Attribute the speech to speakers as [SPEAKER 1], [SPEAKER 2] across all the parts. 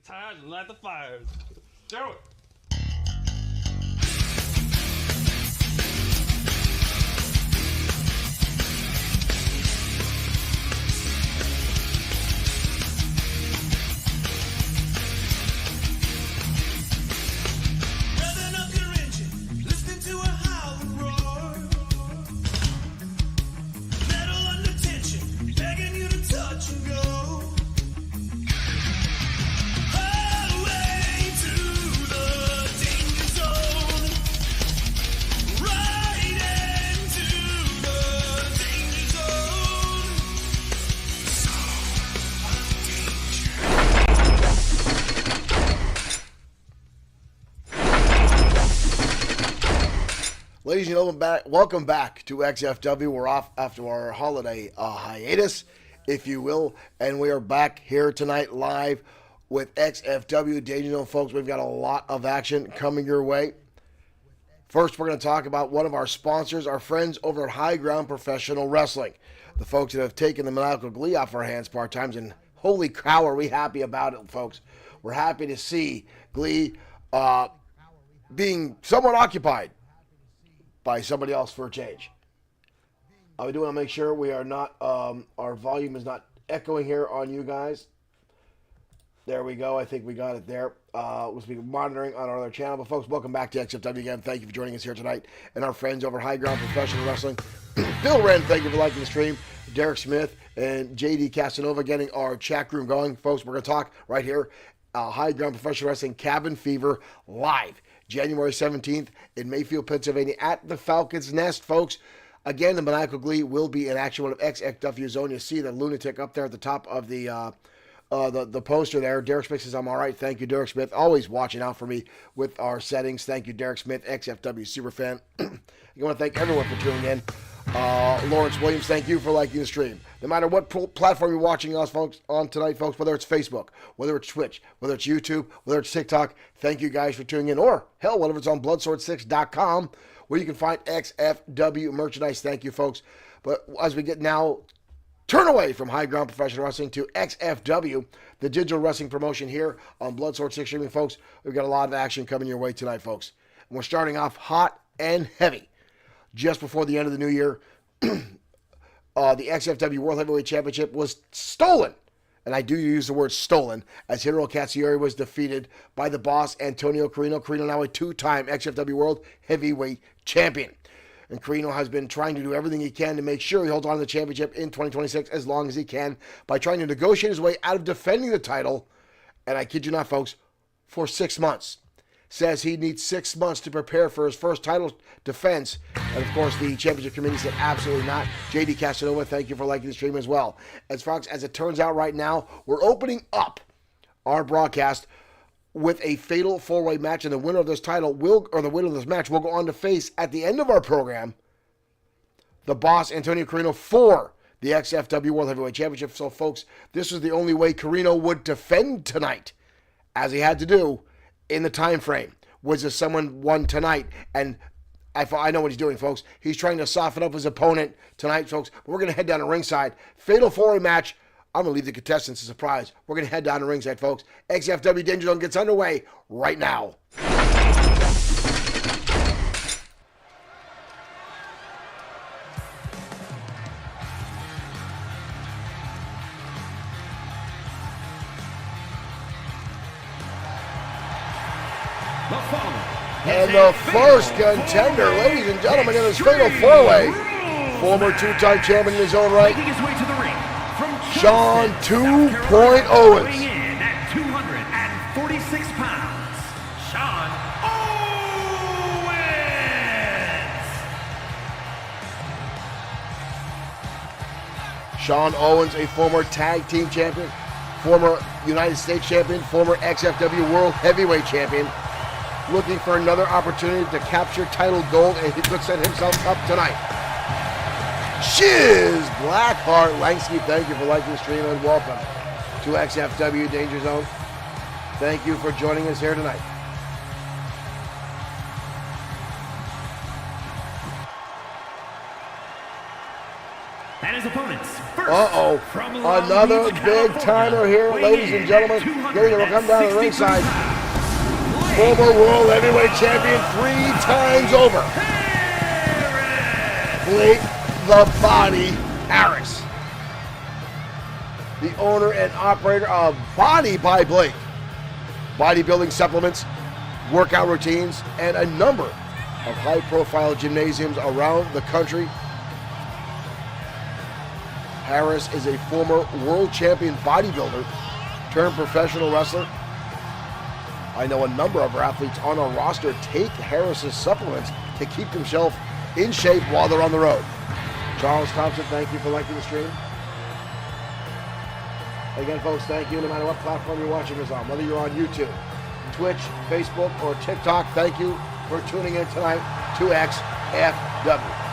[SPEAKER 1] tires and light the fires. Do it.
[SPEAKER 2] Ladies and gentlemen, welcome back to XFW. We're off after our holiday hiatus, if you will, and we are back here tonight live with XFW Danger Zone. Folks, we've got a lot of action coming your way. First, we're going to talk about one of our sponsors, our friends over at High Ground Professional Wrestling. The folks that have taken the maniacal glee off our hands part-times, and holy cow, are we happy about it, folks. We're happy to see Glee being somewhat occupied by somebody else for a change. We do want to make sure we are not, our volume is not echoing here on you guys. There we go. I think we got it there. We'll be monitoring on our other channel. But folks, welcome back to XFW again. Thank you for joining us here tonight. And our friends over High Ground Professional Wrestling. Bill Wren, thank you for liking the stream. Derek Smith and JD Casanova getting our chat room going. Folks, we're going to talk right here. High Ground Professional Wrestling Cabin Fever live. January 17th in Mayfield, Pennsylvania at the Falcon's Nest, folks. Again, the Maniacal Glee will be in action of XFW Zone. You see the lunatic up there at the top of the poster there. Derek Smith says, I'm all right. Thank you, Derek Smith. Always watching out for me with our settings. Thank you, Derek Smith, XFW superfan. I want to thank everyone for tuning in. Lawrence Williams, thank you for liking the stream. No matter what platform you're watching us folks on tonight, folks, whether it's Facebook, whether it's Twitch, whether it's YouTube, whether it's TikTok, thank you guys for tuning in. Or, hell, whatever it's on bloodsword6.com, where you can find XFW merchandise. Thank you, folks. But as we get now, turn away from High Ground Professional Wrestling to XFW, the digital wrestling promotion here on Bloodsword 6 streaming, folks. We've got a lot of action coming your way tonight, folks. And we're starting off hot and heavy. Just before the end of the new year, the XFW World Heavyweight Championship was stolen. And I do use the word stolen, as Hiro Katsuyori was defeated by the boss, Antonio Carino. Carino now a two-time XFW World Heavyweight Champion. And Carino has been trying to do everything he can to make sure he holds on to the championship in 2026 as long as he can by trying to negotiate his way out of defending the title. And I kid you not, folks, for 6 months. Says he needs 6 months to prepare for his first title defense. And, of course, the championship committee said absolutely not. JD Casanova, thank you for liking the stream as well. As far as it turns out right now, we're opening up our broadcast with a fatal four-way match. And the winner of this title the winner of this match will go on to face, at the end of our program, the boss, Antonio Carino, for the XFW World Heavyweight Championship. So, folks, this is the only way Carino would defend tonight, as he had to do in the time frame, was if someone won tonight. And I know what he's doing, folks. He's trying to soften up his opponent tonight, folks. But we're going to head down to ringside. Fatal four-way match. I'm going to leave the contestants a surprise. We're going to head down to ringside, folks. XFW Danger Zone gets underway right now. And the first contender, ladies and gentlemen, in this fatal four-way, former two-time champion in his own right, Sean 2.0 Owens.
[SPEAKER 3] In at 246 pounds, Sean Owens.
[SPEAKER 2] Sean Owens, a former tag team champion, former United States champion, former XFW World Heavyweight Champion, looking for another opportunity to capture title gold, and he could set himself up tonight. Shiz Blackheart Langsky, thank you for liking the stream and welcome to XFW Danger Zone. Thank you for joining us here tonight.
[SPEAKER 3] And his opponents, first
[SPEAKER 2] Uh-oh.
[SPEAKER 3] From Long
[SPEAKER 2] Another
[SPEAKER 3] Beach,
[SPEAKER 2] big timer here,
[SPEAKER 3] weighing
[SPEAKER 2] ladies and
[SPEAKER 3] in
[SPEAKER 2] gentlemen.
[SPEAKER 3] at
[SPEAKER 2] Getting to come down to the
[SPEAKER 3] 263
[SPEAKER 2] ringside.
[SPEAKER 3] pounds,
[SPEAKER 2] Former World Heavyweight Champion 3 times over. Blake the Body Harris. The owner and operator of Body by Blake. Bodybuilding supplements, workout routines, and a number of high-profile gymnasiums around the country. Harris is a former world champion bodybuilder turned professional wrestler. I know a number of our athletes on our roster take Harris's supplements to keep themselves in shape while they're on the road. Charles Thompson, thank you for liking the stream. Again, folks, thank you no matter what platform you're watching us on, whether you're on YouTube, Twitch, Facebook, or TikTok. Thank you for tuning in tonight to XFW.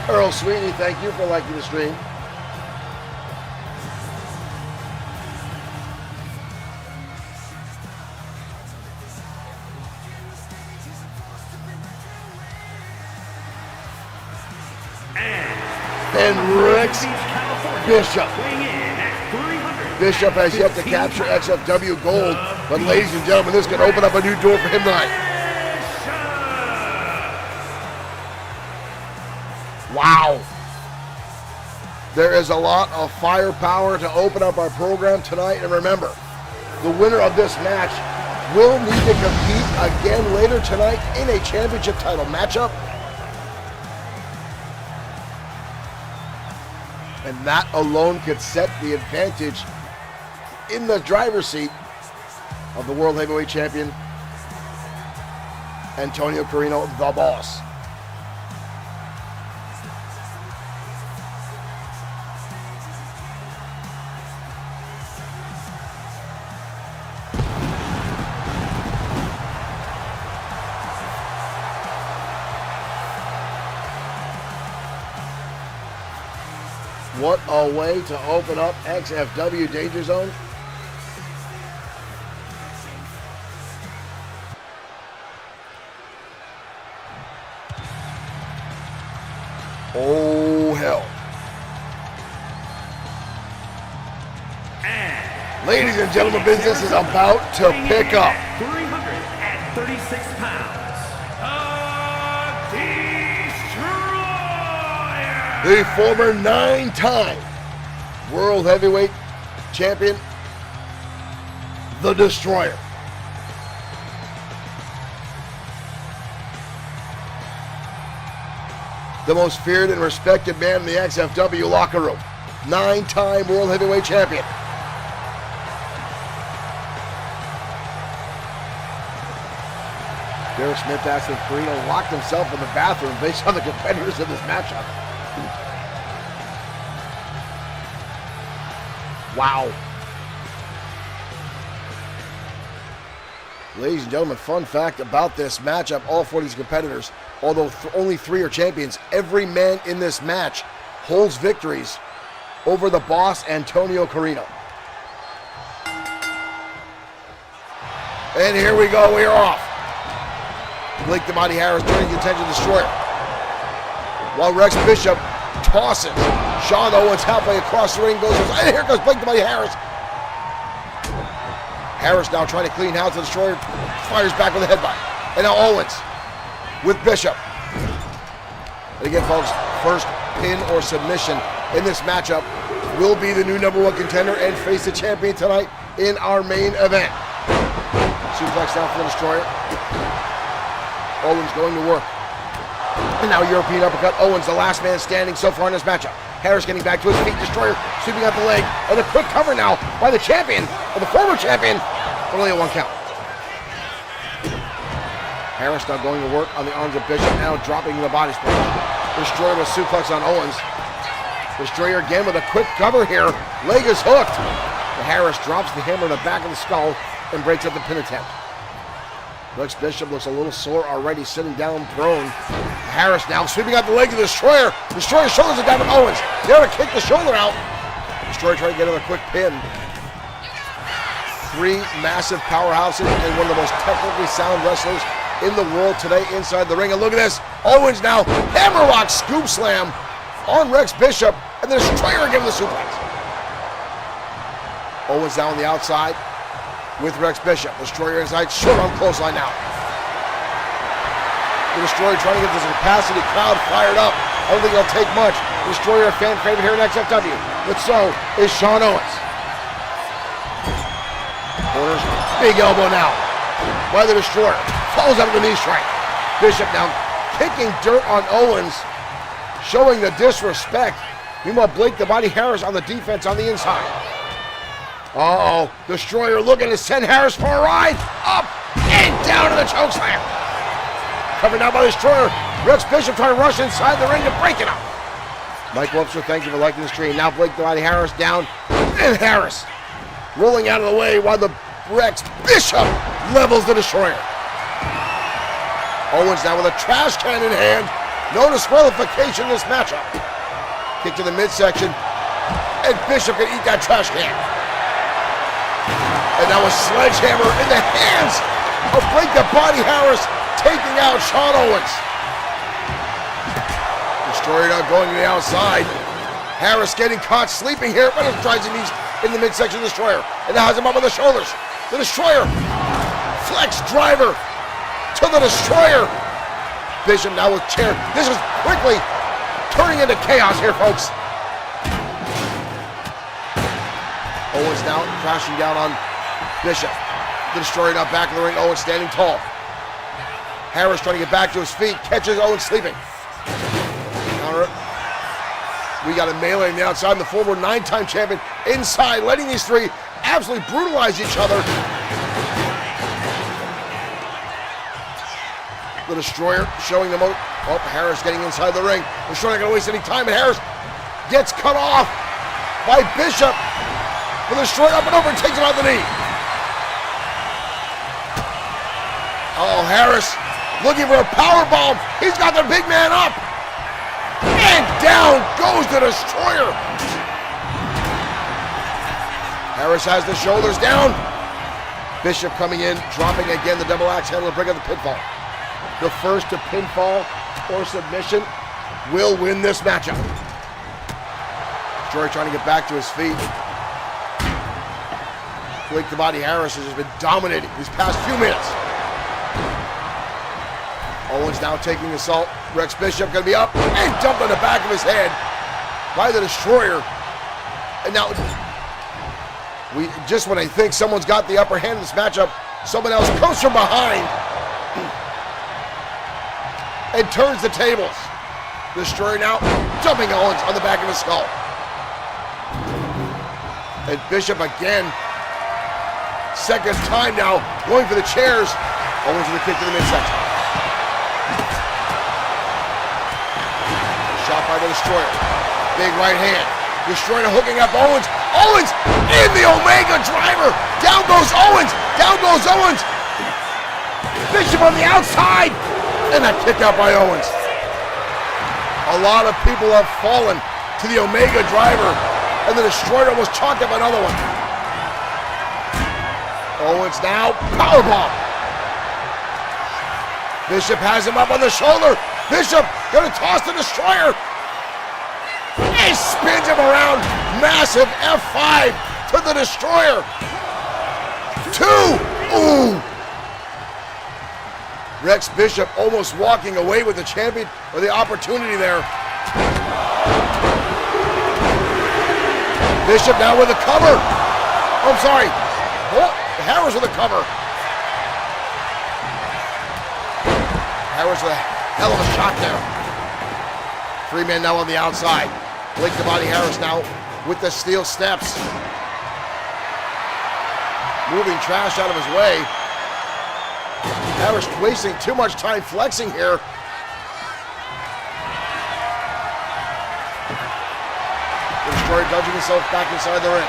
[SPEAKER 2] Earl Sweeney, thank you for liking the stream. And Rex Bishop. Bishop has yet to capture XFW gold, but ladies and gentlemen, this could open up a new door for him tonight. Wow. There is a lot of firepower to open up our program tonight, and remember, the winner of this match will need to compete again later tonight in a championship title matchup. And that alone could set the advantage in the driver's seat of the World Heavyweight Champion, Antonio Carino, the boss. What a way to open up XFW Danger Zone. Oh, hell.
[SPEAKER 3] And
[SPEAKER 2] ladies and gentlemen, business is about to pick up.
[SPEAKER 3] 336 pounds, a Destroyer!
[SPEAKER 2] The former 9-time World Heavyweight Champion, the Destroyer. The most feared and respected man in the XFW locker room. 9-time World Heavyweight Champion. Derek Smith asked if Carino locked himself in the bathroom based on the competitors in this matchup. Wow. Ladies and gentlemen, fun fact about this matchup, all 4 of these competitors, although only 3 are champions, every man in this match holds victories over the boss, Antonio Carino. And here we go, we are off. Blake the Body Harris turning the attention to the Destroyer. While Rex Bishop tosses Sean Owens halfway across the ring, and here goes Blake the Body Harris. Harris now trying to clean house. The Destroyer fires back with a headbutt. And now Owens with Bishop. And again, folks, first pin or submission in this matchup will be the new #1 contender and face the champion tonight in our main event. Suplex down for the Destroyer. Owens going to work. And now European uppercut. Owens, the last man standing so far in this matchup. Harris getting back to his feet. Destroyer sweeping out the leg. And a quick cover now by the champion, or the former champion, for only a 1 count. Harris now going to work on the arms of Bishop, now dropping the body splash. Destroyer with suplex on Owens. Destroyer again with a quick cover here. Leg is hooked. But Harris drops the hammer in the back of the skull and breaks up the pin attempt. Rex Bishop looks a little sore already, sitting down prone. Harris now sweeping out the leg of the Destroyer. Destroyer's shoulders are down with Owens. There to kick the shoulder out. Destroyer trying to get another quick pin. 3 massive powerhouses and one of the most technically sound wrestlers in the world today inside the ring. And look at this. Owens now hammerlock scoop slam on Rex Bishop, and the Destroyer giving the suplex. Owens down on the outside with Rex Bishop. Destroyer inside, short on clothesline now. The Destroyer trying to get this capacity crowd fired up. I don't think it'll take much. The Destroyer, a fan favorite here in XFW, but so is Sean Owens. Corners, big elbow now by the Destroyer. Falls out of the knee strike. Bishop now kicking dirt on Owens, showing the disrespect. Meanwhile, Blake the Body Harris on the defense on the inside. Uh-oh, Destroyer looking to send Harris for a ride. Up and down to the chokeslam. Covered now by the Destroyer. Rex Bishop trying to rush inside the ring to break it up. Mike Webster, thank you for liking the stream. Now Blake the Body Harris down, and Harris rolling out of the way while the Rex Bishop levels the Destroyer. Owens now with a trash can in hand. No disqualification in this matchup. Kick to the midsection, and Bishop can eat that trash can. And now a sledgehammer in the hands of Blake the Body Harris, taking out Sean Owens. Destroyer now going to the outside. Harris getting caught sleeping here, but tries to knees in the midsection of the Destroyer. And now has him up on the shoulders. The Destroyer, flex driver to the Destroyer. Bishop now with chair. This is quickly turning into chaos here, folks. Owens now crashing down on Bishop. The Destroyer now back in the ring. Owens standing tall. Harris trying to get back to his feet. Catches Owens sleeping. Counter. We got a melee on the outside. And the former 9-time champion inside, letting these three absolutely brutalize each other. The Destroyer showing them. Oh, Harris getting inside the ring. Destroyer not going to waste any time. And Harris gets cut off by Bishop. The Destroyer up and over and takes him out the knee. Oh, Harris looking for a power bomb. He's got the big man up. And down goes the Destroyer. Harris has the shoulders down. Bishop coming in, dropping again the double axe handle to bring up the pinfall. The first to pinfall or submission will win this matchup. Destroyer trying to get back to his feet. Blake the Body Harris has been dominating these past few minutes. Owens now taking assault. Rex Bishop going to be up and dumped on the back of his head by the Destroyer. And now, just when I think someone's got the upper hand in this matchup, someone else comes from behind and turns the tables. Destroyer now dumping Owens on the back of his skull. And Bishop again, second time now, going for the chairs. Owens with a kick to the midsection. Shot by the Destroyer. Big right hand. Destroyer hooking up Owens. Owens in the Omega driver. Down goes Owens. Down goes Owens. Bishop on the outside. And that kick out by Owens. A lot of people have fallen to the Omega driver. And the Destroyer almost chalked up another one. Owens now, powerbomb. Bishop has him up on the shoulder. Bishop gonna toss the Destroyer. He spins him around. Massive F5 to the Destroyer. 2. Ooh. Rex Bishop almost walking away with the champion, or the opportunity there. Bishop now with a cover. Oh, I'm sorry. Oh, Harris with a cover. Harris with a hell of a shot there. 3 men now on the outside. Blake the Body Harris now with the steel steps. Moving trash out of his way. Harris wasting too much time flexing here. The Destroyer dodging himself back inside the ring.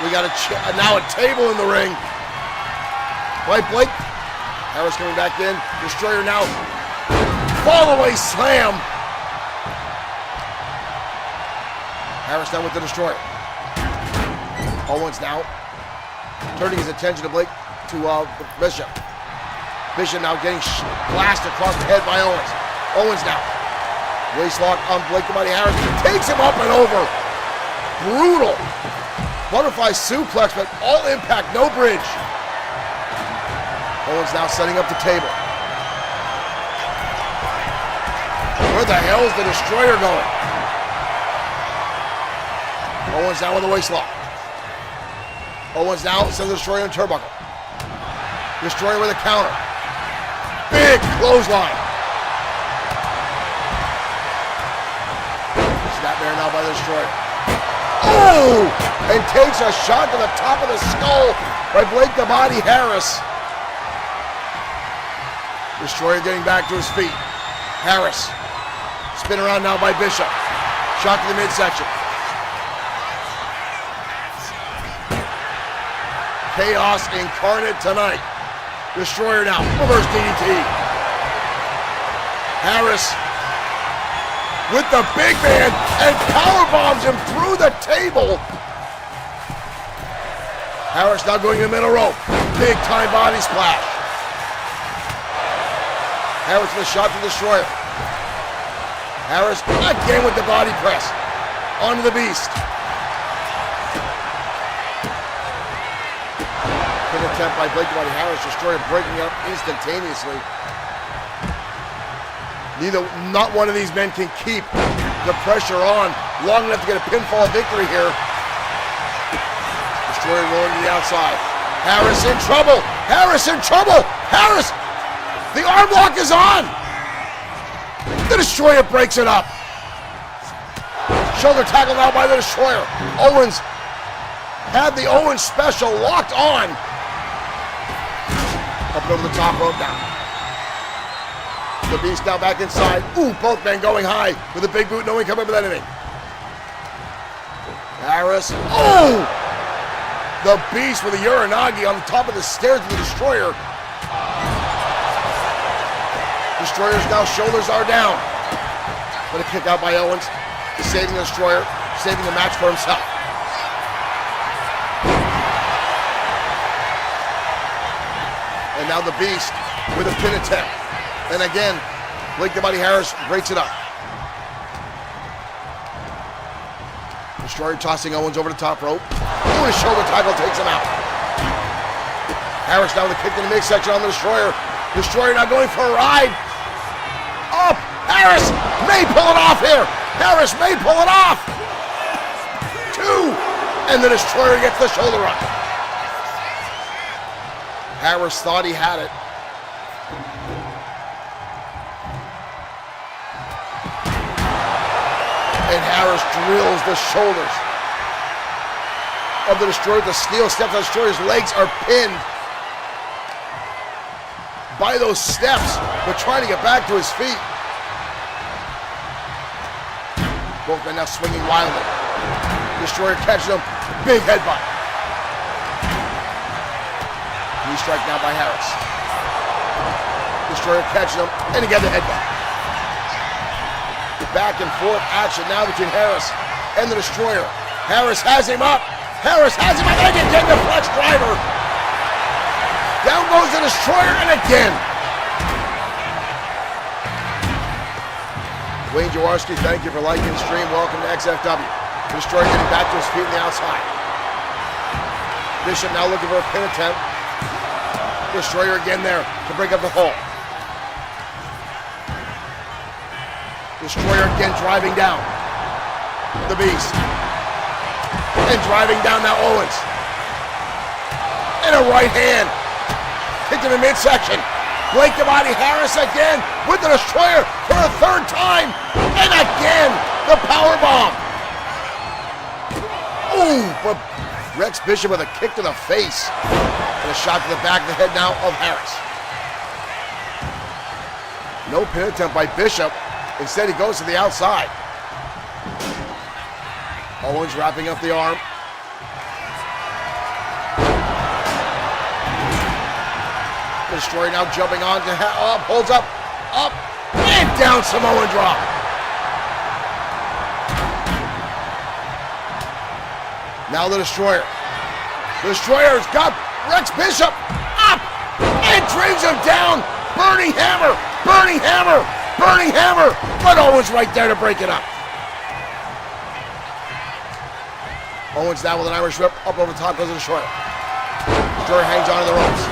[SPEAKER 2] We got now a table in the ring. Right, Blake? Harris coming back in. Destroyer now. Fall away slam. Harris now with the Destroyer. Owens now turning his attention to Blake, to Bishop. Bishop now getting blasted across the head by Owens. Owens now Waistlock on Blake the Mighty Harris. Takes him up and over. Brutal. Butterfly suplex, but all impact, no bridge. Owens now setting up the table. Where the hell is the Destroyer going? Owens now with the waistlock. Owens now sends the Destroyer in turnbuckle. Destroyer with a counter. Big clothesline. Snapmare now by the Destroyer. Oh! And takes a shot to the top of the skull by Blake the Body Harris. Destroyer getting back to his feet. Harris. Spin around now by Bishop. Shot to the midsection. Chaos incarnate tonight. Destroyer now. Reverse DDT. Harris with the big man and powerbombs him through the table. Harris now going to the middle rope. Big time body splash. Harris with a shot to the Destroyer. Harris again with the body press. Onto the Beast. Pin attempt by Blake the Body Harris. Destroyer breaking up instantaneously. Not one of these men can keep the pressure on long enough to get a pinfall victory here. Destroyer rolling to the outside. Harris in trouble. Harris in trouble. Harris. The arm lock is on. The Destroyer breaks it up. Shoulder tackle now by the Destroyer. Owens had the Owens special locked on. Up over the top rope now. The Beast now back inside. Ooh, both men going high with a big boot. No one coming up with anything. Harris. Oh! The Beast with a Uranagi on the top of the stairs of the Destroyer. Destroyer's now shoulders are down. But a kick out by Owens. He's saving the Destroyer, saving the match for himself. And now the Beast with a pin attempt. And again, Blake the Body Harris breaks it up. Destroyer tossing Owens over the top rope. Oh, his shoulder tackle takes him out. Harris now with a kick to the midsection on the Destroyer. Destroyer now going for a ride. Up! Harris may pull it off here. Harris may pull it off. 2. And the Destroyer gets the shoulder up. Harris thought he had it. And Harris drills the shoulders of the Destroyer. The steel steps on the Destroyer's legs are pinned by those steps, but trying to get back to his feet. Both men now swinging wildly. Destroyer catches him. Big headbutt. Knee strike now by Harris. Destroyer catches him, and again the headbutt. Back and forth action now between Harris and the Destroyer. Harris has him up. Harris has him up. And again the flex driver. Down goes the Destroyer, and again. Wayne Jaworski, thank you for liking the stream. Welcome to XFW. Destroyer getting back to his feet on the outside. Bishop now looking for a pin attempt. Destroyer again there to break up the hole. Destroyer again driving down the Beast. And driving down now Owens. And a right hand. Kick to the midsection. Blake the Body Harris again with the Destroyer for a 3rd time. And again, the powerbomb. Ooh, but Rex Bishop with a kick to the face. And a shot to the back of the head now of Harris. No pin attempt by Bishop. Instead, he goes to the outside. Owens wrapping up the arm. Destroyer now jumping on to up, holds up, and down Samoan drop. Now the Destroyer. The Destroyer's got Rex Bishop up and drags him down. Burning hammer, burning hammer. burning hammer, but Owens right there to break it up. Owens now with an Irish whip, up over the top goes the Destroyer. Destroyer hangs onto the ropes.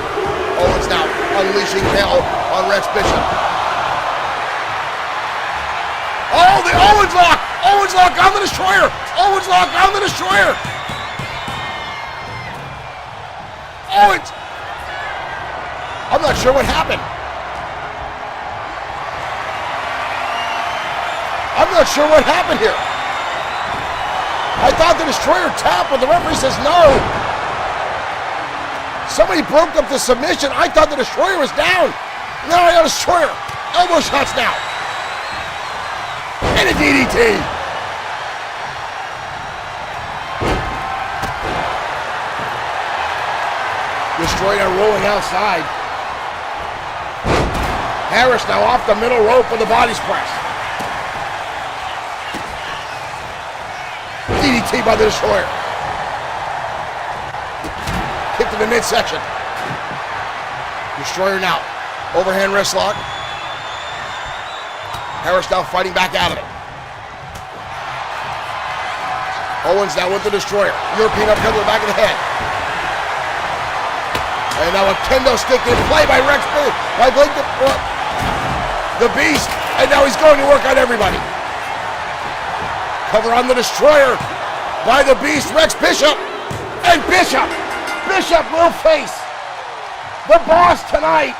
[SPEAKER 2] Owens now unleashing hell on Rex Bishop. Oh, the Owens lock! Owens lock on the Destroyer! Owens lock on the Destroyer! Owens! I'm not sure what happened. I'm not sure what happened here. I thought the Destroyer tapped, but the referee says no. Somebody broke up the submission. I thought the Destroyer was down. Now I got a Destroyer. Elbow shots now. And a DDT. Destroyer rolling outside. Harris now off the middle rope with the body press. DDT by the Destroyer. Kick to the midsection. Destroyer now. Overhand wrist lock. Harris now fighting back out of it. Owens now with the Destroyer. European uppercut to the back of the head. And now a kendo stick in play by Rex, by Blake the Beast. And now he's going to work on everybody. Cover on the Destroyer by the Beast, Rex Bishop. And Bishop will face the Boss tonight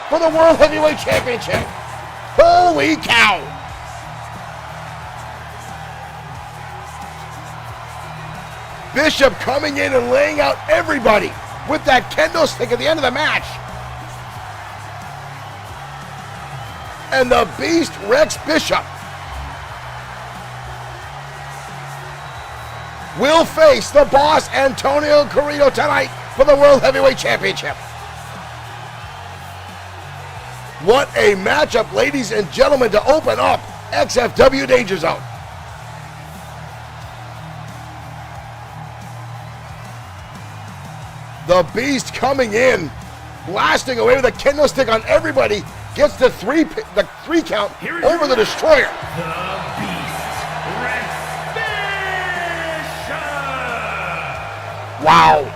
[SPEAKER 2] for the World Heavyweight Championship. Holy cow. Bishop coming in and laying out everybody with that kendo stick at the end of the match. And the Beast, Rex Bishop, will face the Boss, Antonio Carrino, tonight for the World Heavyweight Championship. What a matchup, ladies and gentlemen, to open up XFW Danger Zone. The Beast coming in, blasting away with a kendo stick on everybody, gets the three count over the Destroyer.
[SPEAKER 3] The Beast, Rex Bishop!
[SPEAKER 2] Wow.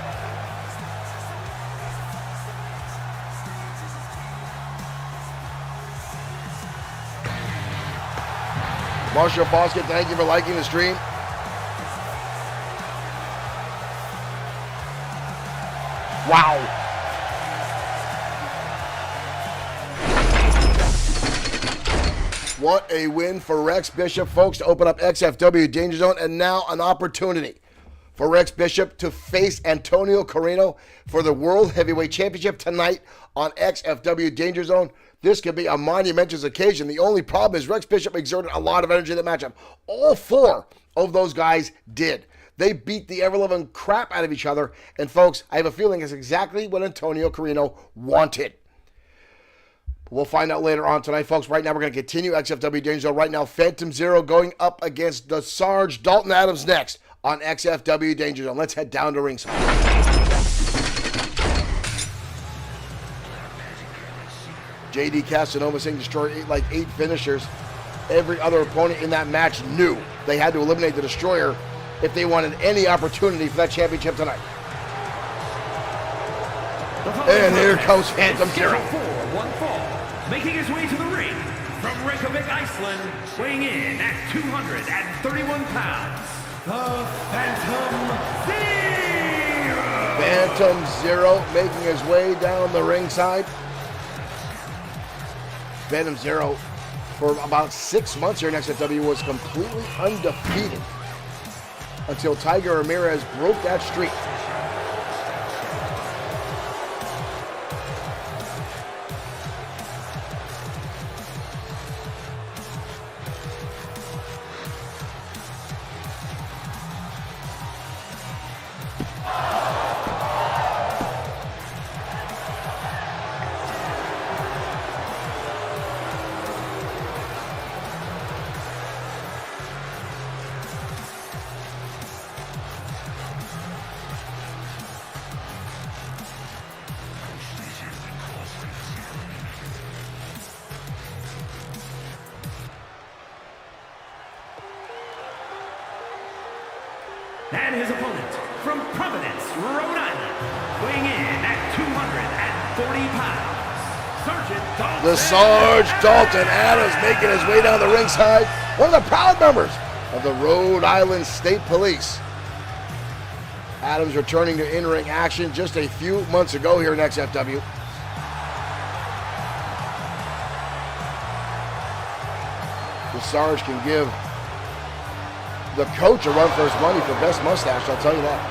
[SPEAKER 2] Marshall Foskett, thank you for liking the stream. Wow. What a win for Rex Bishop, folks, to open up XFW Danger Zone. And now an opportunity for Rex Bishop to face Antonio Carrino for the World Heavyweight Championship tonight on XFW Danger Zone. This could be a monumentous occasion. The only problem is Rex Bishop exerted a lot of energy in the matchup. All four of those guys did. They beat the ever-loving crap out of each other. And, folks, I have a feeling it's exactly what Antonio Carrino wanted. We'll find out later on tonight, folks. Right now, we're going to continue XFW Danger Zone. Right now, Phantom Zero going up against the Sarge Dalton Adams next on XFW Danger Zone. Let's head down to ringside. JD Casanova saying Destroyer like 8 finishers. Every other opponent in that match knew they had to eliminate the Destroyer if they wanted any opportunity for that championship tonight. And here comes Phantom Zero.
[SPEAKER 3] One fall, making his way to the ring from Reykjavik, Iceland, weighing in at 231 pounds, the Phantom Zero.
[SPEAKER 2] Phantom Zero making his way down the ringside. Phantom Zero, for about 6 months here in XFW, was completely undefeated until Tiger Ramirez broke that streak.
[SPEAKER 3] And his opponent from Providence, Rhode Island, weighing in at 240 pounds, Sergeant Dalton.
[SPEAKER 2] The Sarge Dalton Adams making his way down the ringside. One of the proud members of the Rhode Island State Police. Adams returning to in-ring action just a few months ago here in XFW. The Sarge can give the coach a run for his money for best mustache, I'll tell you that.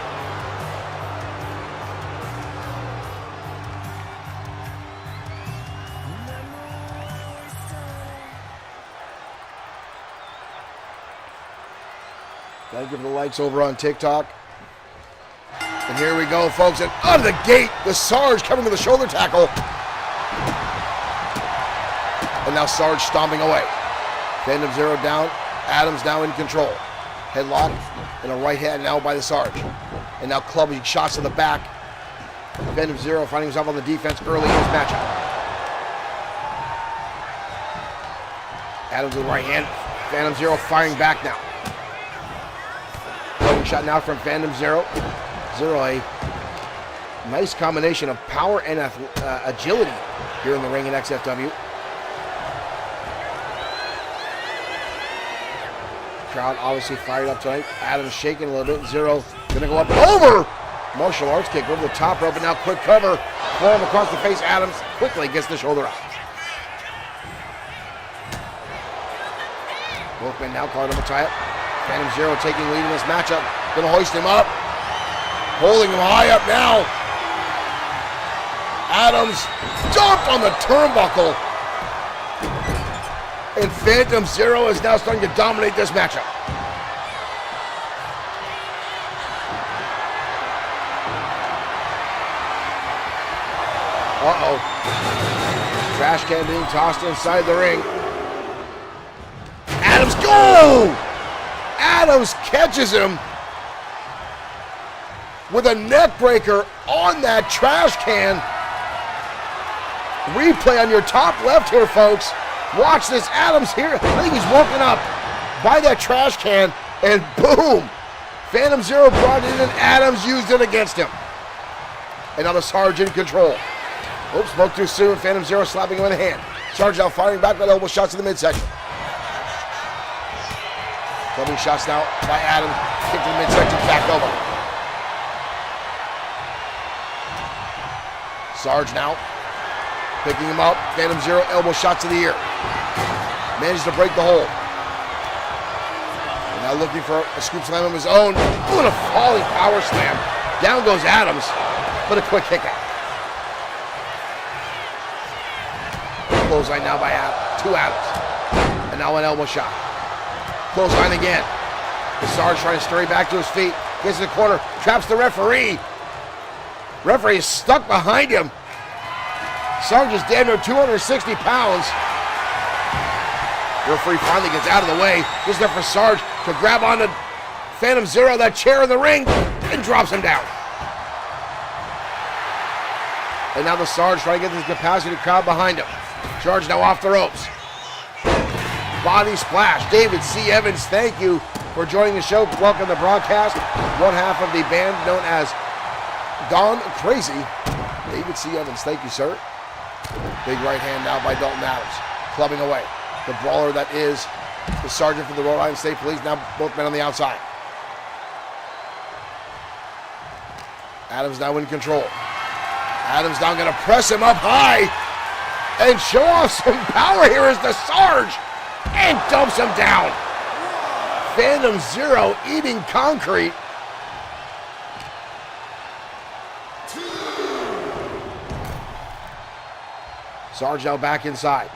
[SPEAKER 2] Gotta give the likes over on TikTok. And here we go, folks. And out of the gate, the Sarge coming to the shoulder tackle. And now Sarge stomping away. Phantom Zero down. Adams now in control. Headlock and a right hand now by the Sarge. And now clubbing shots to the back. Phantom Zero finding himself on the defense early in this matchup. Adams with the right hand. Phantom Zero firing back now. Shot now from Phantom Zero. Zero, a nice combination of power and agility here in the ring in XFW. Crowd obviously fired up tonight. Adams shaking a little bit. Zero gonna go up over. Martial arts kick over the top rope, and now quick cover. Forearm across the face. Adams quickly gets the shoulder up. Both men now calling him a tie-up. Phantom Zero taking lead in this matchup. Gonna hoist him up. Holding him high up now. Adams jumped on the turnbuckle. And Phantom Zero is now starting to dominate this matchup. Uh-oh. Trash can being tossed inside the ring. Adams, go! Adams catches him with a neck breaker on that trash can. Replay on your top left here, folks. Watch this. Adams here. I think he's woken up by that trash can, and boom. Phantom Zero brought it in, and Adams used it against him. And now the Sarge in control. Oops, spoke too soon. Phantom Zero slapping him in the hand. Sarge now firing back with elbow shots in the midsection. Clubbing shots now by Adams. Kick to the midsection, back over. Sarge now picking him up. Phantom Zero elbow shot to the ear. Manages to break the hold. And now looking for a scoop slam of his own. Ooh, and a falling power slam. Down goes Adams, but a quick kick out. Clothesline now by two Adams. And now an elbow shot. Clothesline again. The Sarge trying to scurry back to his feet. Gets to the corner. Traps the referee. Referee is stuck behind him. Sarge is damn near 260 pounds. Referee finally gets out of the way. Just there for Sarge to grab onto Phantom Zero, that chair in the ring, and drops him down. And now the Sarge trying to get this capacity crowd behind him. Sarge now off the ropes. Body splash. David C. Evans, thank you for joining the show. Welcome to the broadcast. One half of the band known as Gone Crazy. David C. Evans, thank you, sir. Big right hand now by Dalton Adams. Clubbing away. The brawler that is the sergeant for the Rhode Island State Police. Now both men on the outside. Adams now in control. Adams now going to press him up high and show off some power here as the Sarge, and dumps him down. Phantom Zero eating concrete. Sarge now back inside.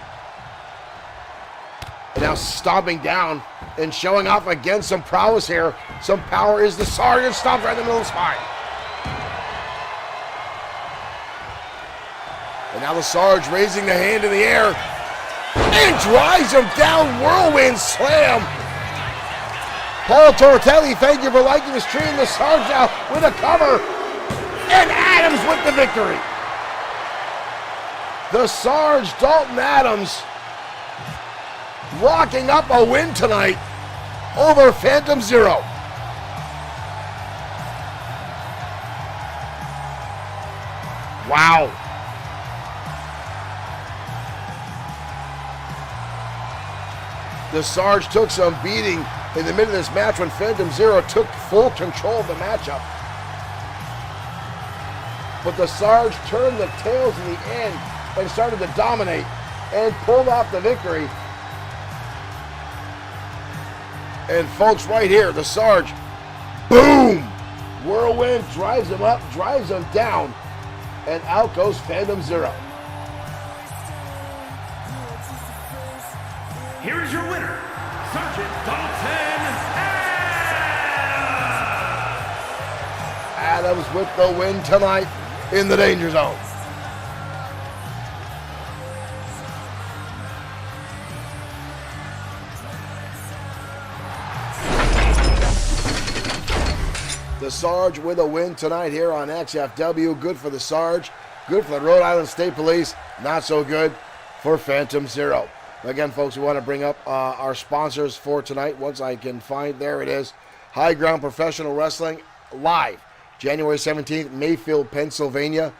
[SPEAKER 2] And now stomping down and showing off again some prowess here. Some power is the Sarge, and stomps right in the middle of the spine. And now the Sarge raising the hand in the air and drives him down. Whirlwind slam. Paul Tortelli, thank you for liking the stream. The Sarge now with a cover. And Adams with the victory. The Sarge, Dalton Adams, rocking up a win tonight over Phantom Zero. Wow. The Sarge took some beating in the middle of this match when Phantom Zero took full control of the matchup. But the Sarge turned the tails in the end and started to dominate and pulled off the victory. And folks, right here, the Sarge, boom! Whirlwind drives him up, drives him down, and out goes Phantom Zero.
[SPEAKER 3] Here is your winner, Sergeant Dalton
[SPEAKER 2] Adams with the win tonight in the Danger Zone. The Sarge with a win tonight here on XFW. Good for the Sarge. Good for the Rhode Island State Police. Not so good for Phantom Zero. Again, folks, we want to bring up our sponsors for tonight. Once I can find, there it is. High Ground Professional Wrestling live. January 17th, Mayfield, Pennsylvania.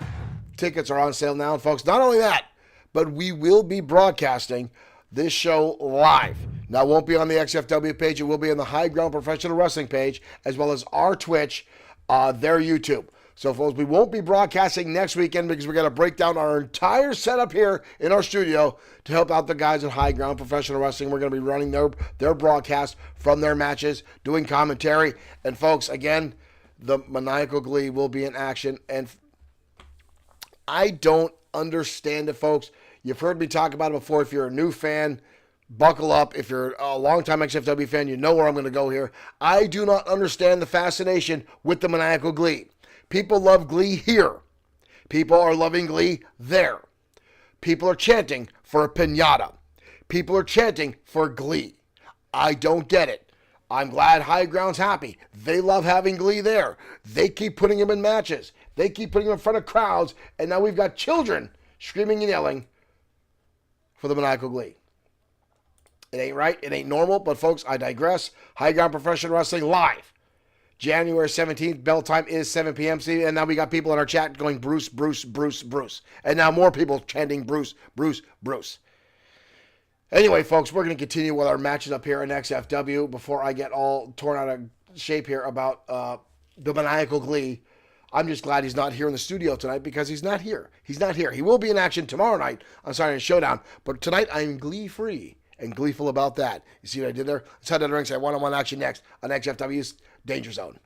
[SPEAKER 2] Tickets are on sale now. And folks, not only that, but we will be broadcasting this show live. Now, it won't be on the XFW page. It will be on the High Ground Professional Wrestling page, as well as our Twitch, their YouTube. So, folks, we won't be broadcasting next weekend because we're going to break down our entire setup here in our studio to help out the guys at High Ground Professional Wrestling. We're going to be running their broadcast from their matches, doing commentary. And, folks, again, the Maniacal Glee will be in action. And I don't understand it, folks. You've heard me talk about it before. If you're a new fan, buckle up. If you're a longtime XFW fan, you know where I'm going to go here. I do not understand the fascination with the Maniacal Glee. People love Glee here. People are loving Glee there. People are chanting for a piñata. People are chanting for Glee. I don't get it. I'm glad High Ground's happy. They love having Glee there. They keep putting him in matches. They keep putting him in front of crowds. And now we've got children screaming and yelling for the Maniacal Glee. It ain't right. It ain't normal. But, folks, I digress. High Ground Professional Wrestling live. January 17th, bell time is 7 p.m. See, and now we got people in our chat going Bruce, Bruce, Bruce, Bruce. And now more people chanting Bruce, Bruce, Bruce. Anyway, folks, we're going to continue with our matches up here in XFW before I get all torn out of shape here about the Maniacal Glee. I'm just glad he's not here in the studio tonight because he's not here. He's not here. He will be in action tomorrow night on Saturday Night Showdown, but tonight I'm Glee-free and gleeful about that. You see what I did there? Let's head to the ringside one-on-one action next on XFW's Danger Zone.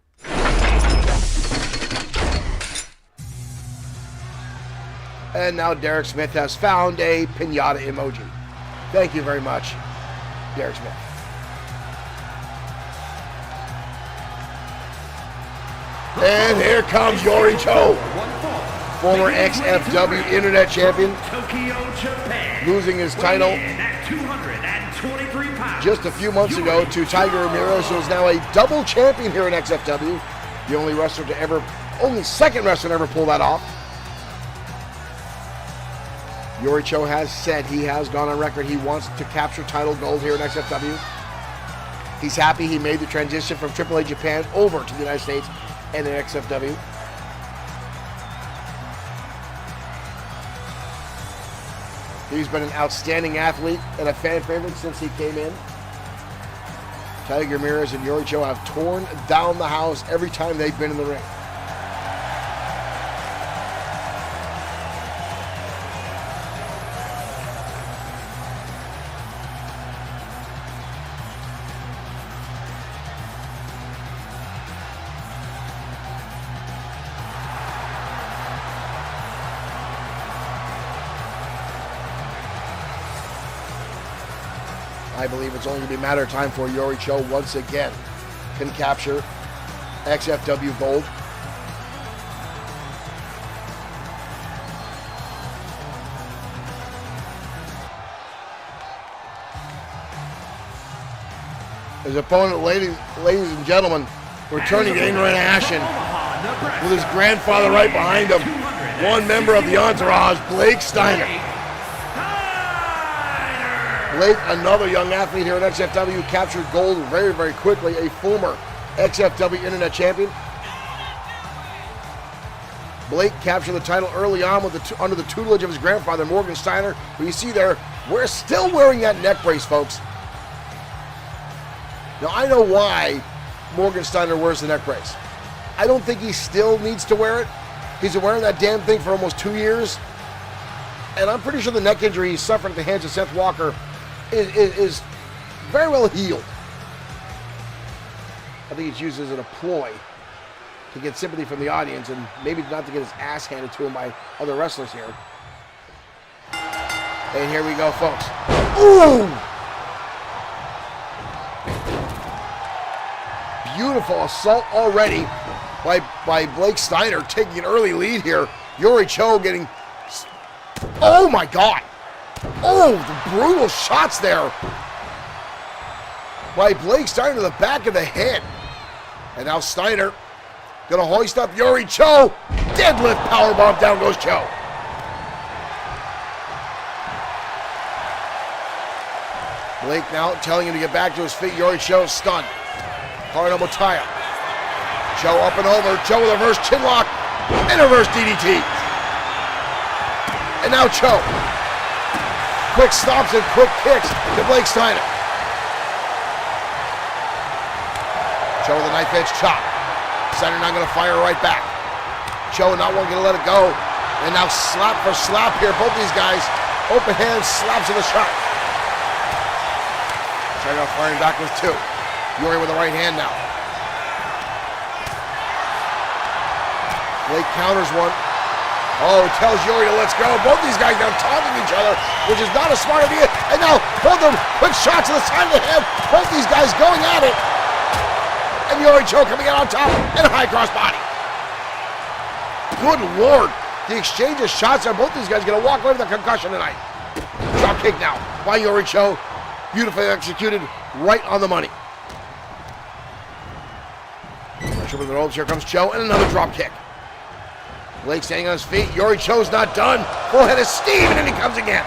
[SPEAKER 2] And now Derek Smith has found a piñata emoji. Thank you very much, Derek Smith. And here comes Yori Cho, former XFW Internet Champion, losing his title just a few months ago to Tiger Ramirez, who is now a double champion here in XFW. The only second wrestler to ever pull that off. Yori Cho has said he has gone on record he wants to capture title gold here in XFW. He's happy he made the transition from AAA Japan over to the United States and in XFW. He's been an outstanding athlete and a fan favorite since he came in. Tiger Ramirez and Yori Cho have torn down the house every time they've been in the ring. I believe it's only going to be a matter of time for Yori Cho once again can capture XFW gold. His opponent, ladies and gentlemen, returning to Ingrid Ashen with his grandfather right behind him. One member of the entourage, Blake Steiner. Blake, another young athlete here at XFW, captured gold very, very quickly, a former XFW Internet Champion. Blake captured the title early on with under the tutelage of his grandfather, Morgan Steiner, who you see there, we're still wearing that neck brace, folks. Now, I know why Morgan Steiner wears the neck brace. I don't think he still needs to wear it. He's been wearing that damn thing for almost 2 years. And I'm pretty sure the neck injury he suffered at the hands of Seth Walker is very well healed. I think it's used as a ploy to get sympathy from the audience and maybe not to get his ass handed to him by other wrestlers here. And here we go, folks. Ooh! Beautiful assault already by Blake Steiner, taking an early lead here. Yuri Cho getting... Oh my God! Oh, the brutal shots there by Blake Steiner to the back of the head. And now Steiner gonna hoist up Yuri Cho. Deadlift powerbomb, down goes Cho. Blake now telling him to get back to his feet. Yuri Cho stunned. Hard elbow tie up. Cho up and over. Cho with a reverse chinlock and a reverse DDT. And now Cho. Quick stops and quick kicks to Blake Steiner. Cho with a knife edge chop. Steiner not going to fire right back. Cho not going to let it go. And now slap for slap here. Both these guys, open hands, slaps of the shot. Steiner firing back with two. Yuri with the right hand now. Blake counters one. Oh, tells Yuri to let's go. Both these guys now taunting each other, which is not a smart idea. And now both of them quick shots to the side of the head. Both these guys going at it. And Yuri Cho coming out on top and a high cross body. Good Lord. The exchange of shots are both these guys going to walk away with a concussion tonight. Drop kick now by Yuri Cho. Beautifully executed, right on the money. Pressure with the ropes. Here comes Cho and another drop kick. Blake standing on his feet. Yuri Cho's not done. Full head of steam, and then he comes again.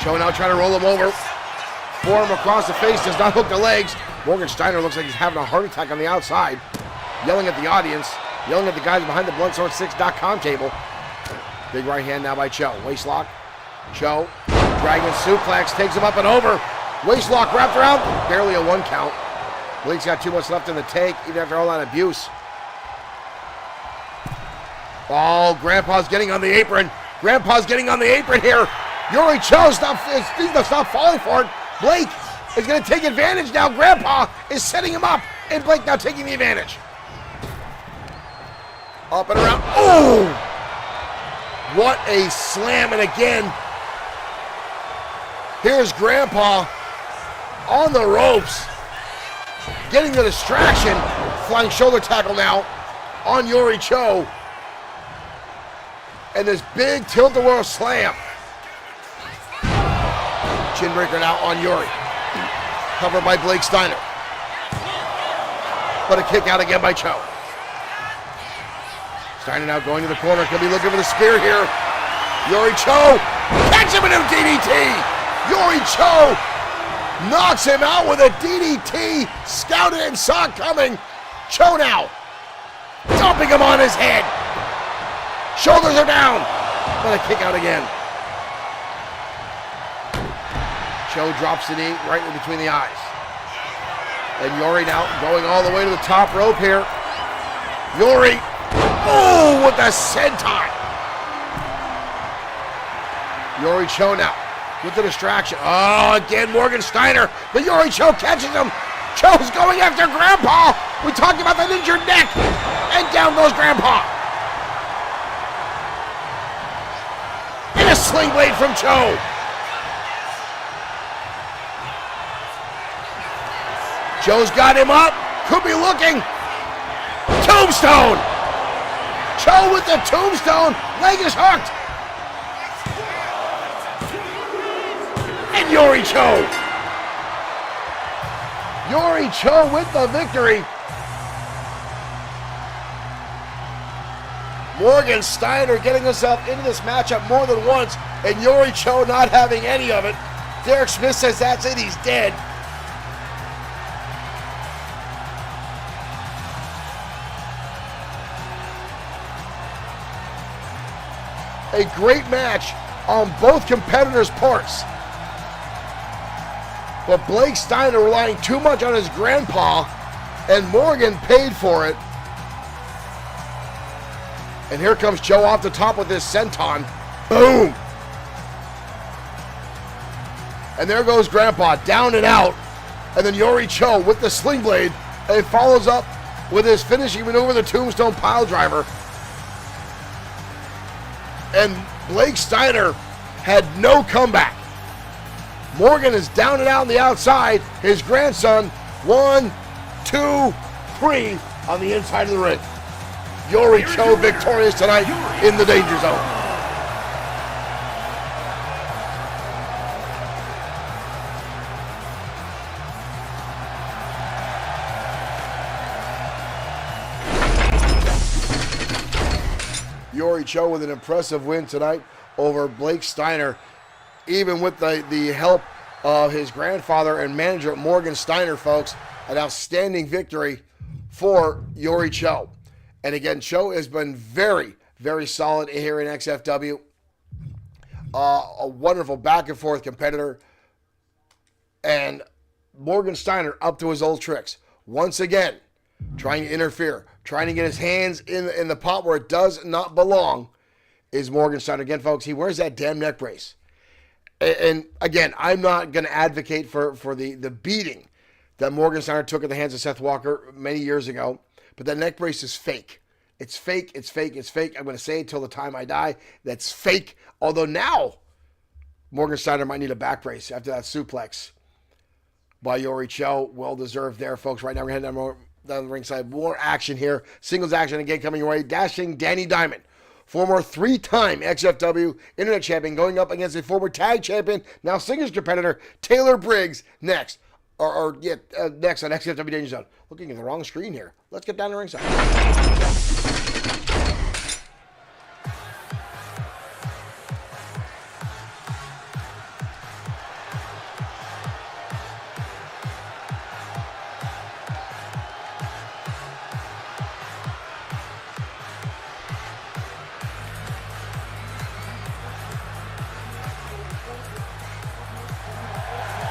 [SPEAKER 2] Cho now trying to roll him over. Forearm across the face, does not hook the legs. Morgan Steiner looks like he's having a heart attack on the outside. Yelling at the audience. Yelling at the guys behind the Bloodstone6.com table. Big right hand now by Cho. Waistlock. Cho. Dragon suplex. Takes him up and over. Waistlock wrapped around. Barely a 1 count. Blake's got too much left in the tank, even after all that abuse. Oh, Grandpa's getting on the apron. Grandpa's getting on the apron here. Yuri Cho's not falling for it. Blake is going to take advantage now. Grandpa is setting him up, and Blake now taking the advantage. Up and around. Oh! What a slam, and again, here's Grandpa on the ropes, getting the distraction. Flying shoulder tackle now on Yuri Cho. And this big tilt-a-whirl slam. Chin breaker now on Yuri. Covered by Blake Steiner. But a kick out again by Cho. Steiner now going to the corner. Could be looking for the spear here. Yuri Cho. Catch him in a DDT. Yuri Cho knocks him out with a DDT. Scouted and saw it coming. Cho now dumping him on his head. Shoulders are down. But a kick out again. Cho drops the knee right in between the eyes. And Yuri now going all the way to the top rope here. Yuri. Oh, with the senton. Yuri Cho now with the distraction. Oh, again, Morgan Steiner. But Yuri Cho catches him. Cho's going after Grandpa. We talked about that injured neck. And down goes Grandpa. And a sling blade from Cho. Cho's got him up. Could be looking. Tombstone. Cho with the tombstone. Leg is hooked. And Yuri Cho. Yuri Cho with the victory. Morgan Steiner getting himself into this matchup more than once, and Yuri Cho not having any of it. Derek Smith says that's it, he's dead. a great match on both competitors' parts. But Blake Steiner relying too much on his grandpa, and Morgan paid for it. And here comes Joe off the top with this senton. Boom! And there goes Grandpa, down and out. And then Yori Cho with the sling blade, and follows up with his finishing maneuver, the Tombstone Pile Driver. And Blake Steiner had no comeback. Morgan is down and out on the outside. His grandson, 1, 2, 3 on the inside of the ring. Yori Cho victorious tonight in the Danger Zone. Yori Cho with an impressive win tonight over Blake Steiner, even with the help of his grandfather and manager Morgan Steiner, folks. An outstanding victory for Yori Cho. And again, Cho has been very, very solid here in XFW. A wonderful back and forth competitor. And Morgan Steiner up to his old tricks. Once again, trying to interfere, trying to get his hands in the pot where it does not belong, is Morgan Steiner. Again, folks, he wears that damn neck brace. And again, I'm not going to advocate for the beating that Morgan Steiner took at the hands of Seth Walker many years ago, but that neck brace is fake. It's fake, it's fake, it's fake. I'm going to say it till the time I die. That's fake. Although now, Morgan Steiner might need a back brace after that suplex by Yori Cho. Well deserved there, folks. Right now, we're heading down the ringside. More action here. Singles action again coming your way. Dashing Danny Diamond, former 3-time XFW Internet Champion, going up against a former tag champion, now singles competitor, Taylor Briggs, next. Next on XFW Danger Zone. Looking at the wrong screen here. Let's get down to ringside.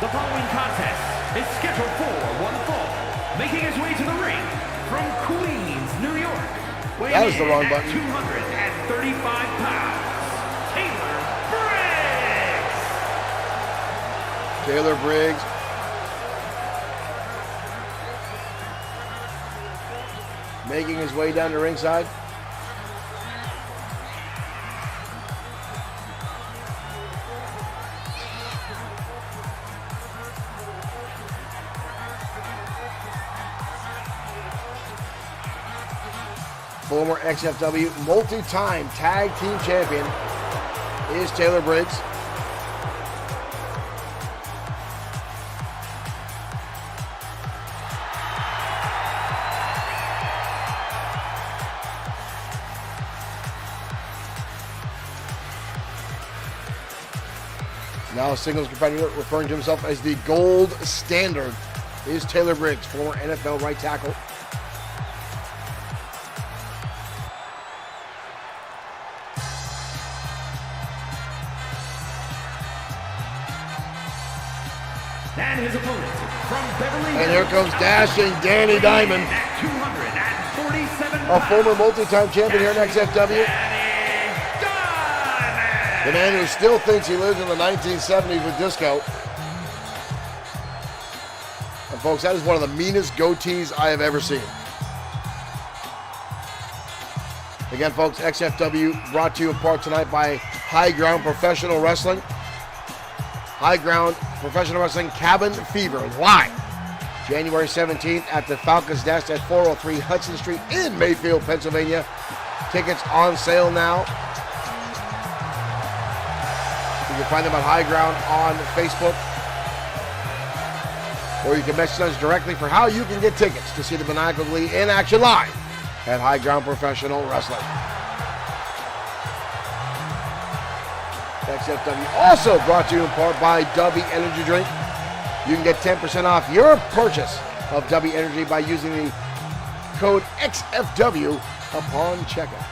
[SPEAKER 3] The following contest is scheduled for one fall. Making his way to the ring from Queens, New York.
[SPEAKER 2] That was the wrong button.
[SPEAKER 3] 235 pounds, Taylor Briggs.
[SPEAKER 2] Taylor Briggs making his way down to ringside. Former XFW multi-time tag team champion is Taylor Briggs. Now a singles competitor, referring to himself as the gold standard, is Taylor Briggs, former NFL right tackle.
[SPEAKER 3] And his opponent from Beverly Hills.
[SPEAKER 2] And here comes Dashing Danny Diamond, a former multi-time champion here in XFW. The man who still thinks he lives in the 1970s with disco. And folks, that is one of the meanest goatees I have ever seen. Again, folks, XFW brought to you in part tonight by High Ground Professional Wrestling. High Ground Professional Wrestling Cabin Fever, live January 17th at the Falcons Nest at 403 Hudson Street in Mayfield, Pennsylvania. Tickets on sale now. You can find them on High Ground on Facebook. Or you can message us directly for how you can get tickets to see the Maniacal Glee in action live at High Ground Professional Wrestling. XFW also brought to you in part by W Energy Drink. You can get 10% off your purchase of W Energy by using the code XFW upon checkout.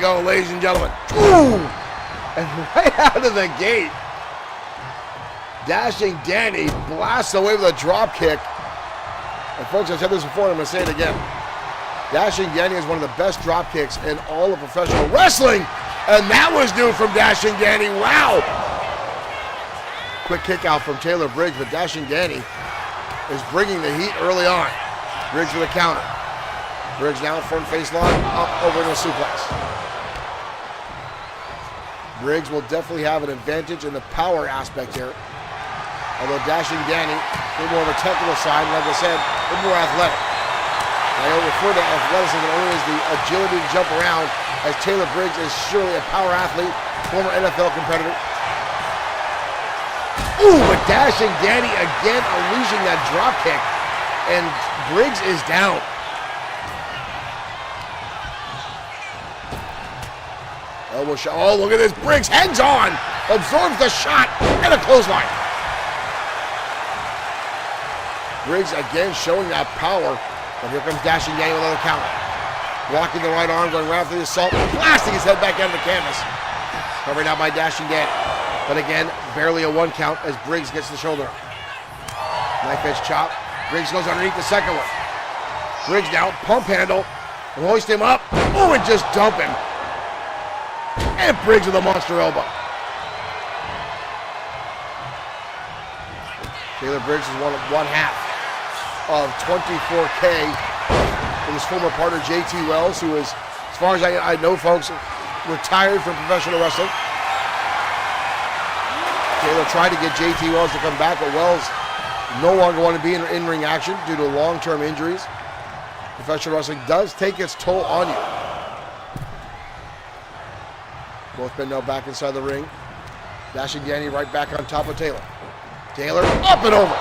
[SPEAKER 2] go, ladies and gentlemen. Ooh! And right out of the gate, Dashing Danny blasts away with a drop kick. And folks, I've said this before, and I'm going to say it again. Dashing Danny is one of the best drop kicks in all of professional wrestling. And that was new from Dashing Danny. Wow! Quick kick out from Taylor Briggs, but Dashing Danny is bringing the heat early on. Briggs with a counter. Briggs now front face lock, up over into a suplex. Briggs will definitely have an advantage in the power aspect here. Although Dashing Danny, a little more of a technical side, like I said, a little more athletic. I refer to athleticism only as the agility to jump around, as Taylor Briggs is surely a power athlete, former NFL competitor. Ooh, but Dashing Danny again unleashing that drop kick, and Briggs is down. Elbow shot. Oh, look at this. Briggs hangs on, absorbs the shot, and a clothesline. Briggs again showing that power, but here comes Dashing Danny with another counter. Blocking the right arm, going right through the assault, blasting his head back out of the canvas. Covered out by Dashing Danny. But again, barely a 1 count as Briggs gets the shoulder up. Knife edge chop. Briggs goes underneath the second one. Briggs now, pump handle, and hoist him up. Oh, and just dump him. And Briggs with a monster elbow. Taylor Briggs is one half of 24K from his former partner JT Wells, who is, as far as I know, folks, retired from professional wrestling. Taylor tried to get JT Wells to come back, but Wells no longer wanted to be in in-ring action due to long-term injuries. Professional wrestling does take its toll on you. Both men now back inside the ring. Dashing Danny right back on top of Taylor. Taylor up and over.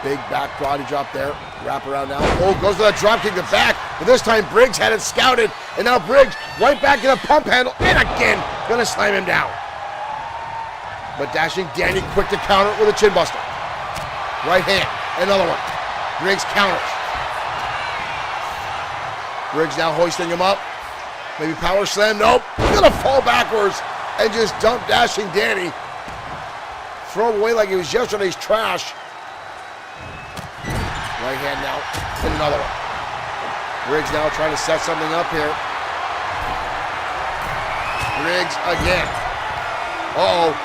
[SPEAKER 2] Big back body drop there. Wrap around now. Oh, goes to that drop kick to back. But this time Briggs had it scouted. And now Briggs right back in the pump handle. And again, gonna slam him down. But Dashing Danny quick to counter with a chin buster. Right hand. Another one. Briggs counters. Briggs now hoisting him up. Maybe power slam. Nope. Gonna fall backwards and just dump Dashing Danny. Throw him away like it was yesterday's trash. Right hand now, and another one. Briggs now trying to set something up here. Briggs again. Uh-oh.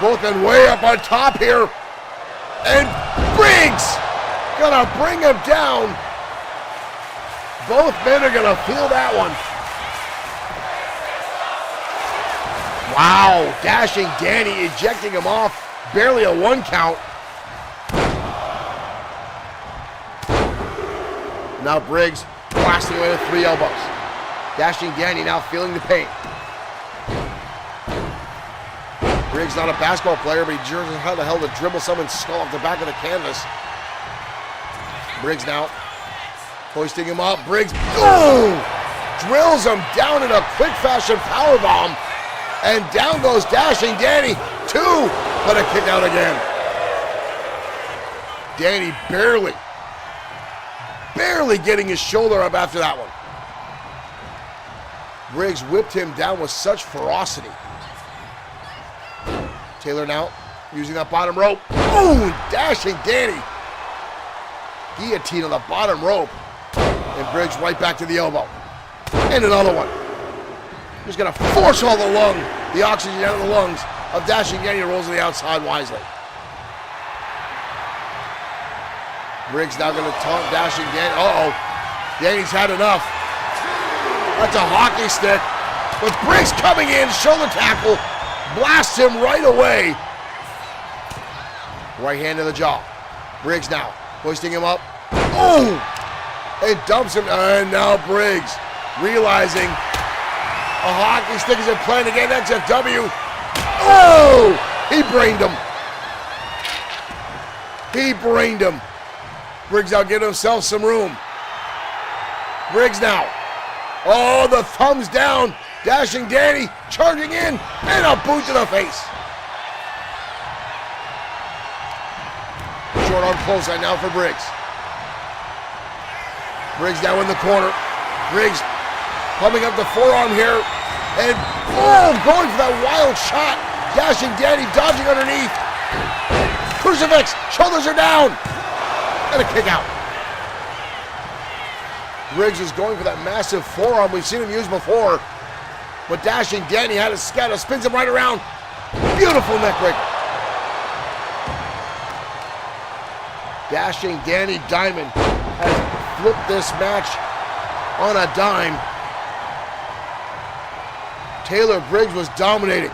[SPEAKER 2] Both men way up on top here. And Briggs gonna bring him down. Both men are gonna feel that one. Wow, Dashing Danny ejecting him off. Barely a 1 count. Now Briggs blasting away with 3 elbows. Dashing Danny now feeling the pain. Briggs not a basketball player, but he knows how the hell to dribble someone's skull off the back of the canvas. Briggs now hoisting him up. Briggs, boom! Drills him down in a quick fashion powerbomb. And down goes Dashing Danny. 2, but a kick out again. Danny barely getting his shoulder up after that one. Briggs whipped him down with such ferocity. Taylor now using that bottom rope. Boom! Dashing Danny. Guillotine on the bottom rope. And Briggs right back to the elbow. And another one. Just gonna force all the oxygen out of the lungs of Dashing Danny. Rolls to the outside wisely. Briggs now gonna taunt Dashing Danny. Uh-oh. Danny's had enough. That's a hockey stick. But Briggs coming in, shoulder tackle, blasts him right away. Right hand to the jaw. Briggs now hoisting him up. Oh! And dumps him. And now Briggs realizing a hockey stick is in play again. XFW. Oh! He brained him. He brained him. Briggs now giving himself some room. Briggs now. Oh, the thumbs down. Dashing Danny charging in, and a boot to the face. Short arm clothesline now for Briggs. Briggs now in the corner. Briggs Pumping up the forearm here. And boom, going for that wild shot. Dashing Danny, dodging underneath. Crucifix, shoulders are down. And a kick out. Briggs is going for that massive forearm we've seen him use before. But Dashing Danny had a scatter, spins him right around. Beautiful neck breaker. Dashing Danny Diamond has flipped this match on a dime. Taylor Briggs was dominating.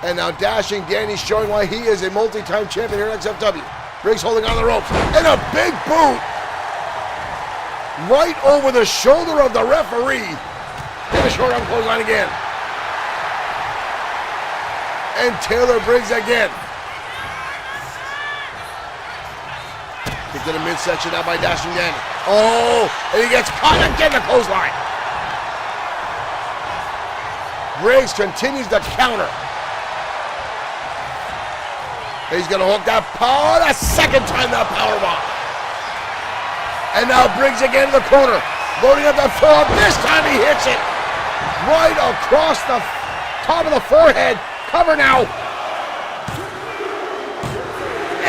[SPEAKER 2] And now Dashing Danny showing why he is a multi-time champion here at XFW. Briggs holding on the ropes. And a big boot right over the shoulder of the referee. And a short arm clothesline again. And Taylor Briggs again. Kicked to the midsection now by Dashing Danny. Oh, and he gets caught again, the clothesline. Briggs continues to counter. He's going to hook that power, the second time that powerbomb. And now Briggs again in the corner. Loading up that forearm. This time he hits it. Right across the top of the forehead. Cover now.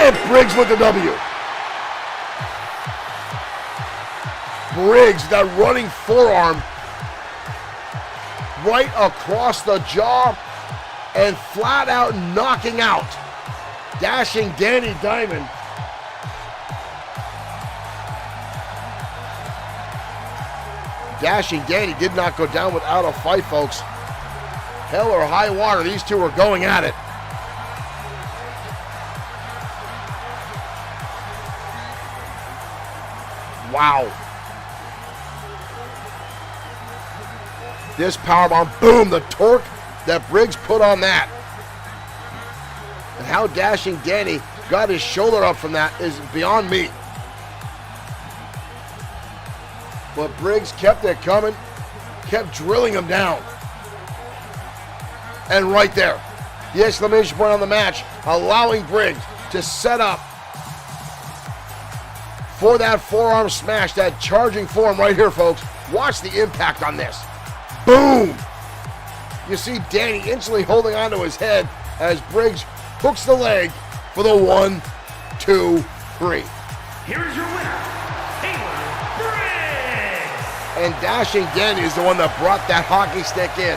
[SPEAKER 2] And Briggs with the W. Briggs, that running forearm. Right across the jaw. And flat out knocking out Dashing Danny Diamond. Dashing Danny did not go down without a fight, folks. Hell or high water, these two were going at it. Wow. This powerbomb, boom, the torque that Briggs put on that. And how Dashing Danny got his shoulder up from that is beyond me. But Briggs kept it coming, kept drilling him down. And right there, the exclamation point on the match, allowing Briggs to set up for that forearm smash, that charging forearm right here, folks. Watch the impact on this. Boom! You see Danny instantly holding onto his head as Briggs hooks the leg for the 1, 2, 3.
[SPEAKER 3] Here's your winner, Taylor Briggs!
[SPEAKER 2] And Dashing Danny is the one that brought that hockey stick in.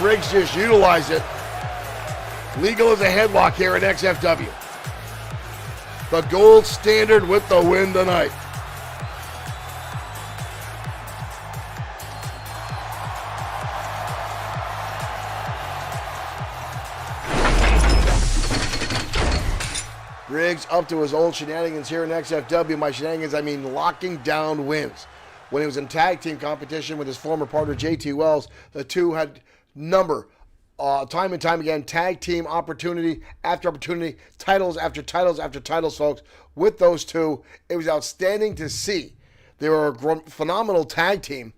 [SPEAKER 2] Briggs just utilized it. Legal as a headlock here in XFW. The gold standard with the win tonight. Briggs up to his old shenanigans here in XFW. By shenanigans, I mean locking down wins. When he was in tag team competition with his former partner, JT Wells, the two had time and time again, tag team opportunity after opportunity, titles after titles after titles, folks. With those two, it was outstanding to see. They were a phenomenal tag team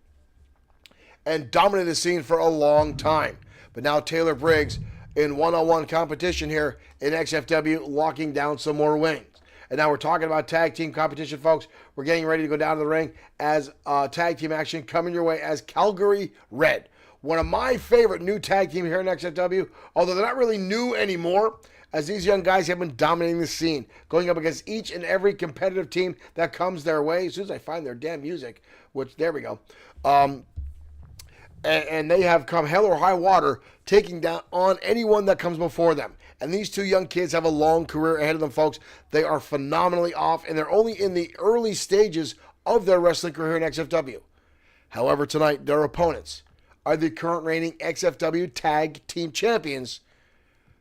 [SPEAKER 2] and dominated the scene for a long time. But now Taylor Briggs in one-on-one competition here in XFW, locking down some more wins. And now we're talking about tag team competition, folks. We're getting ready to go down to the ring as tag team action coming your way as Calgary Red. One of my favorite new tag team here in XFW, although they're not really new anymore, as these young guys have been dominating the scene, going up against each and every competitive team that comes their way. As soon as I find their damn music, which, there we go. And they have come hell or high water, taking down on anyone that comes before them. And these two young kids have a long career ahead of them, folks. They are phenomenally off, and they're only in the early stages of their wrestling career in XFW. However, tonight, their opponents are the current reigning XFW Tag Team Champions,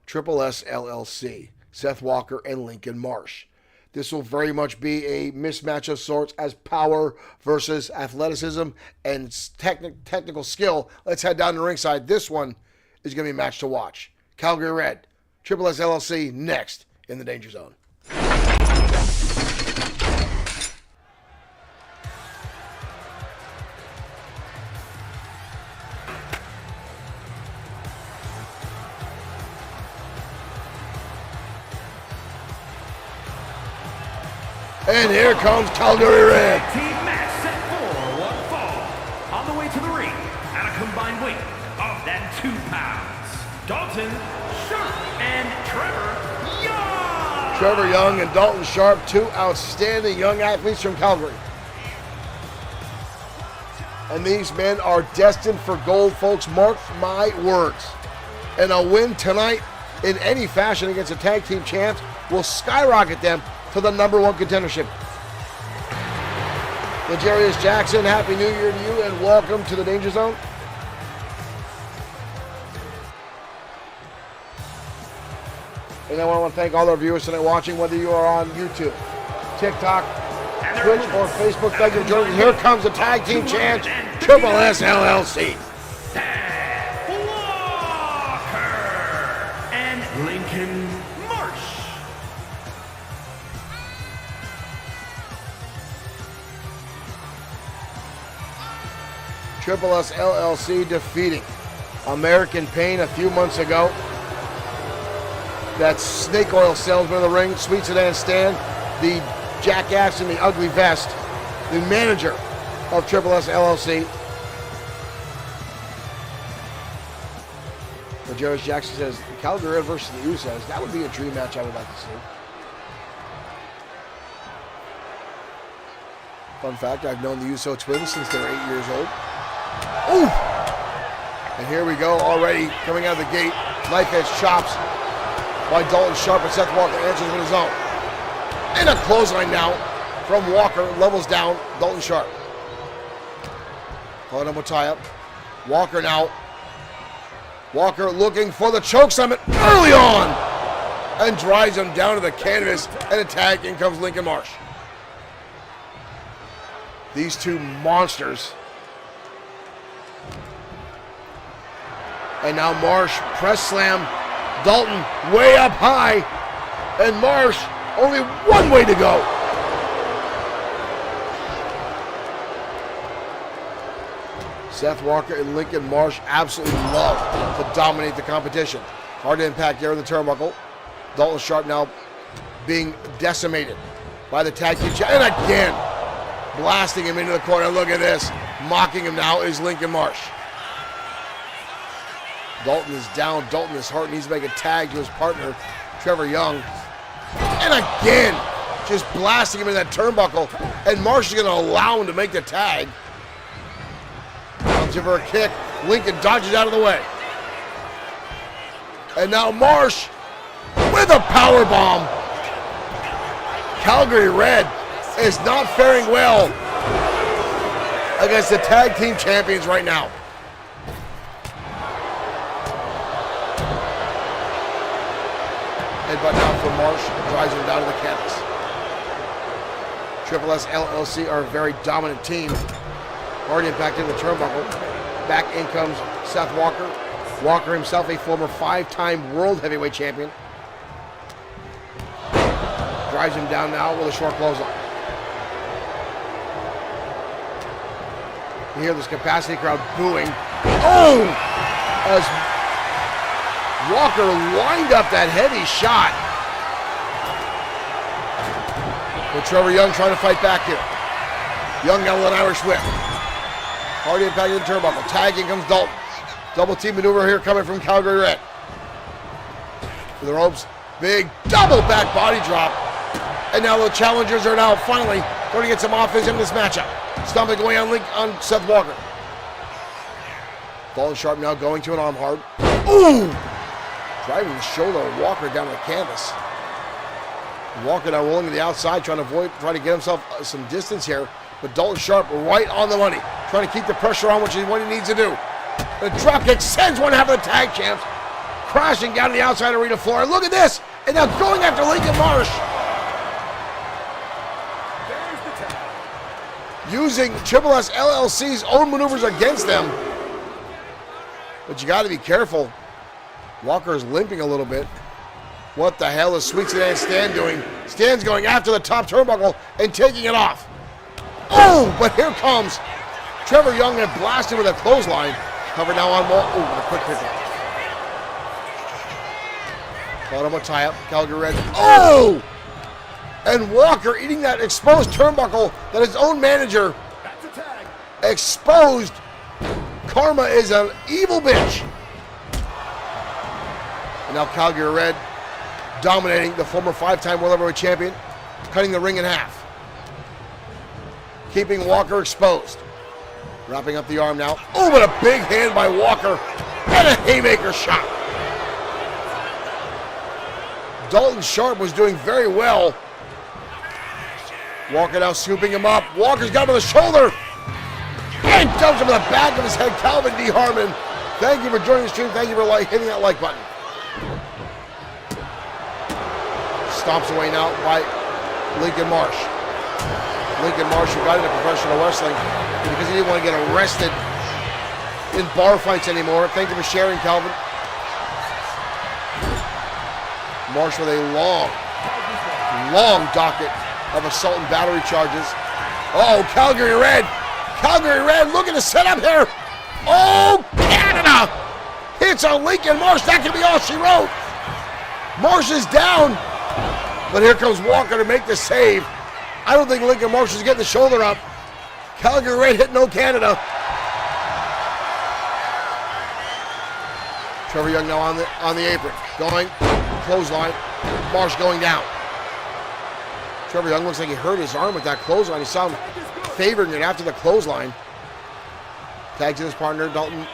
[SPEAKER 2] Triple S LLC, Seth Walker and Lincoln Marsh. This will very much be a mismatch of sorts as power versus athleticism and technical skill. Let's head down to ringside. This one is going to be a match to watch. Calgary Red, Triple S LLC, next in the Danger Zone. And here comes Calgary Red.
[SPEAKER 3] Team match set for one fall. pounds, Dalton Sharp and Trevor Young.
[SPEAKER 2] Trevor Young and Dalton Sharp, two outstanding young athletes from Calgary. And these men are destined for gold, folks. Mark my words. And a win tonight in any fashion against the tag team champs will skyrocket them to the #1 contendership. Legarius Jackson, Happy New Year to you and welcome to the Danger Zone. And I want to thank all our viewers tonight watching, whether you are on YouTube, TikTok, Twitch, or Facebook. Thank you for joining us. Here comes the tag team champs, Triple S LLC.
[SPEAKER 3] Lincoln Marsh.
[SPEAKER 2] Triple S LLC defeating American Pain a few months ago. That snake oil salesman in the ring, Sweet Sedan Stan, the jackass in the ugly vest, the manager of Triple S LLC. But Jarvis Jackson says, Calgary versus the Usos, that would be a dream match I would like to see. Fun fact, I've known the Uso twins since they were 8 years old. Ooh! And here we go already, coming out of the gate. Knife edge chops by Dalton Sharp, and Seth Walker answers with his own. And a clothesline now from Walker, levels down Dalton Sharp. Caught him with tie-up. Walker now. Walker looking for the choke summit early on and drives him down to the canvas, and a tag. In comes Lincoln Marsh. These two monsters. And now Marsh press slam. Dalton way up high, and Marsh only one way to go. Seth Walker and Lincoln Marsh absolutely love to dominate the competition. Hard impact there in the turnbuckle. Dalton Sharp now being decimated by the tag team champ, and again blasting him into the corner. Look at this. Mocking him now is Lincoln Marsh. Dalton is down. Dalton is hurt. Needs to make a tag to his partner, Trevor Young. And again, just blasting him in that turnbuckle. And Marsh is going to allow him to make the tag. Comes in for a kick. Lincoln dodges out of the way. And now Marsh with a power bomb. Calgary Red is not faring well against the tag team champions right now. Headbutt now from Marsh, drives him down to the canvas. Triple S LLC are a very dominant team. Hard impact in the turnbuckle. Back in comes Seth Walker. Walker himself, a former 5-time World Heavyweight Champion. Drives him down now with a short clothesline. You hear this capacity crowd booing. Oh! As Walker lined up that heavy shot. But Trevor Young trying to fight back here. Young got an Irish whip. Hard impact in the turnbuckle. Tagging comes Dalton. Double team maneuver here coming from Calgary Red. To the ropes. Big double back body drop. And now the challengers are now finally going to get some offense in this matchup. Stomach going on Seth Walker. Dalton Sharp now going to an arm hard. Ooh! Driving the shoulder of Walker down to the canvas. Walker now rolling to the outside, trying to get himself some distance here. But Dalton Sharp right on the money, trying to keep the pressure on, which is what he needs to do. The dropkick sends one half of the tag champs, crashing down to the outside arena floor. Look at this! And now going after Lincoln Marsh. Using Triple S LLC's own maneuvers against them. But you got to be careful. Walker is limping a little bit. What the hell is Sweet Sedan Stan doing? Stan's going after the top turnbuckle and taking it off. Oh, but here comes Trevor Young and blasted with a clothesline. Cover now on Wall. Oh, with a quick pickup. Caught him with tie-up. Calgary Red. Oh! And Walker eating that exposed turnbuckle that his own manager exposed. Karma is an evil bitch. Now Calgary Red dominating the former 5-time World Heavyweight Champion, cutting the ring in half. Keeping Walker exposed. Wrapping up the arm now. Oh, but a big hand by Walker. And a haymaker shot. Dalton Sharp was doing very well. Walker now scooping him up. Walker's got him on the shoulder. And dumps him in the back of his head. Calvin D. Harmon. Thank you for joining the stream. Thank you for hitting that like button. Stomps away now by Lincoln Marsh. Lincoln Marsh, who got into professional wrestling because he didn't want to get arrested in bar fights anymore. Thank you for sharing, Calvin. Marsh with a long docket of assault and battery charges. Oh, Calgary Red. Calgary Red looking to set up here. Oh, Canada hits on Lincoln Marsh. That could be all she wrote. Marsh is down, but here comes Walker to make the save. I don't think Lincoln Marsh is getting the shoulder up. Calgary Red hitting no Canada. Trevor Young now on the apron. Going, clothesline. Marsh going down. Trevor Young looks like he hurt his arm with that clothesline. He saw him favoring it after the clothesline. Tags in his partner, Dalton.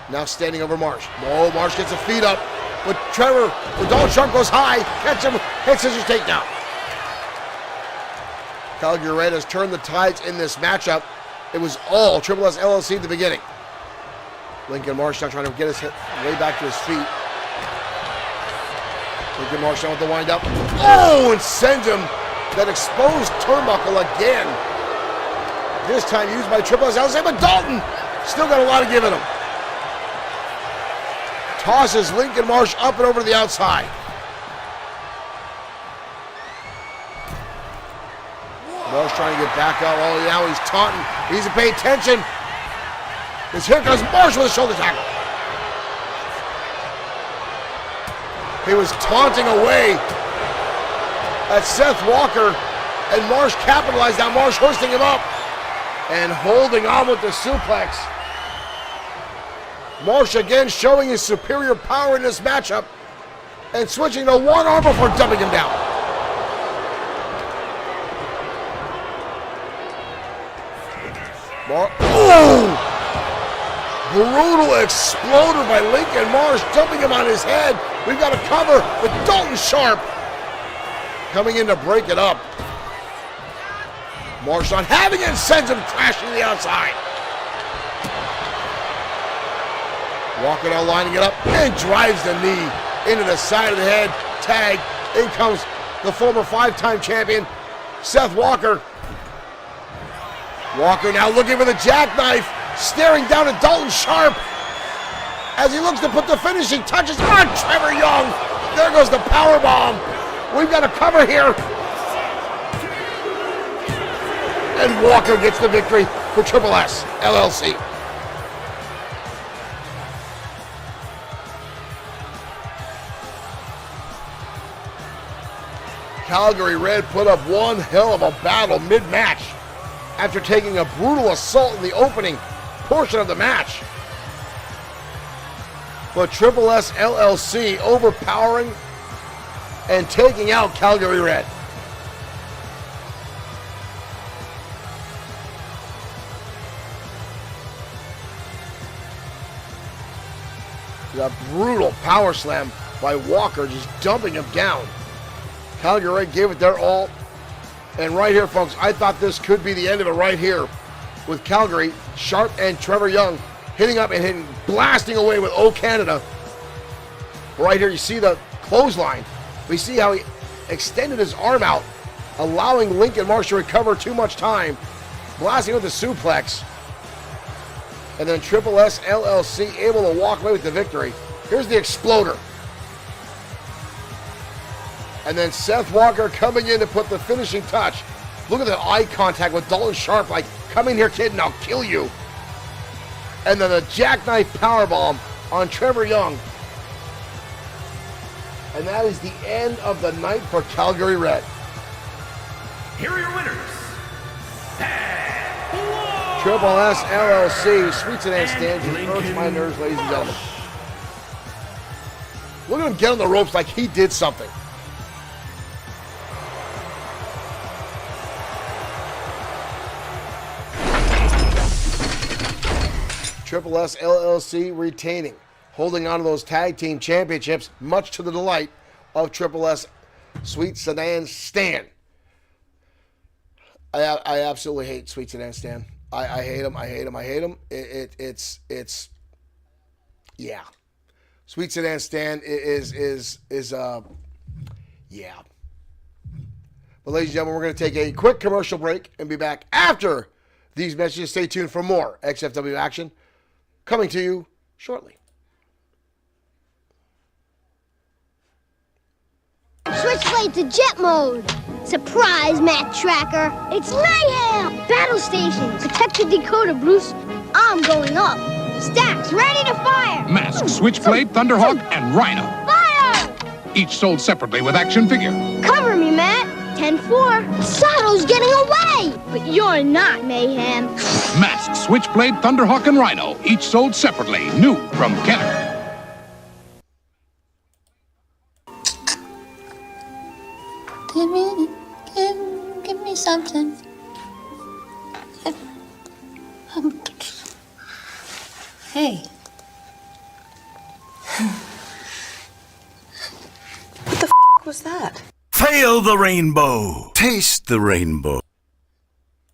[SPEAKER 2] Now standing over Marsh. Oh, Marsh gets a feet up. But Dalton Sharp goes high. Catch him. Head scissors takedown. Calgary Red has turned the tides in this matchup. It was all Triple S LLC at the beginning. Lincoln Marsh now trying to get his way back to his feet. Lincoln Marsh now with the wind up. Oh, and sends him that exposed turnbuckle again. This time used by Triple S LLC, but Dalton still got a lot to give in him. Tosses Lincoln Marsh up and over to the outside. Marsh trying to get back up. Oh, now he's taunting. He needs to pay attention. Because here comes Marsh with a shoulder tackle. He was taunting away at Seth Walker, and Marsh capitalized. Now Marsh hoisting him up and holding on with the suplex. Marsh again showing his superior power in this matchup and switching to one arm before dumping him down. Oh! Brutal exploder by Lincoln Marsh, dumping him on his head. We've got a cover with Dalton Sharp coming in to break it up. Marsh not having it, sends him crashing to the outside. Walker now lining it up and drives the knee into the side of the head. Tag. In comes the former 5-time champion, Seth Walker. Walker now looking for the jackknife, staring down at Dalton Sharp as he looks to put the finishing touches on Trevor Young. There goes the powerbomb. We've got a cover here. And Walker gets the victory for Triple S LLC. Calgary Red put up one hell of a battle mid-match after taking a brutal assault in the opening portion of the match. But Triple S LLC overpowering and taking out Calgary Red. A brutal power slam by Walker, just dumping him down. Calgary Red gave it their all. And right here, folks, I thought this could be the end of it right here with Calgary, Sharp, and Trevor Young hitting up and hitting, blasting away with O Canada. Right here, you see the clothesline. We see how he extended his arm out, allowing Lincoln Marsh to recover too much time, blasting with the suplex. And then Triple S LLC able to walk away with the victory. Here's the exploder. And then Seth Walker coming in to put the finishing touch. Look at the eye contact with Dalton Sharp, like, come in here, kid, and I'll kill you. And then the jackknife powerbomb on Trevor Young. And that is the end of the night for Calgary Red.
[SPEAKER 3] Here are your winners.
[SPEAKER 2] Triple S LLC, Sweet Sedan Stanley, hurts my nerves, ladies and gentlemen. Look at him get on the ropes like he did something. Triple S LLC retaining, holding on to those tag team championships, much to the delight of Triple S Sweet Sedan Stan. I absolutely hate Sweet Sedan Stan. I hate him. I hate him. I hate him. It's yeah. Sweet Sedan Stan is yeah. But ladies and gentlemen, we're going to take a quick commercial break and be back after these messages. Stay tuned for more XFW action coming to you shortly.
[SPEAKER 4] Switchblade to jet mode. Surprise, Matt Tracker. It's mayhem. Battle station. Protect your decoder, Bruce. I'm going up. Stacks ready to fire.
[SPEAKER 5] Mask, Switchblade, Thunderhawk, and Rhino.
[SPEAKER 4] Fire!
[SPEAKER 5] Each sold separately with action figure.
[SPEAKER 4] Cover me, Matt. 10-4. Sato's getting away. But you're not, Mayhem.
[SPEAKER 5] Mask, Switchblade, Thunderhawk, and Rhino. Each sold separately. New from Kenner.
[SPEAKER 6] Give me something. Hey.
[SPEAKER 7] What the was that?
[SPEAKER 8] Feel the rainbow. Taste the rainbow.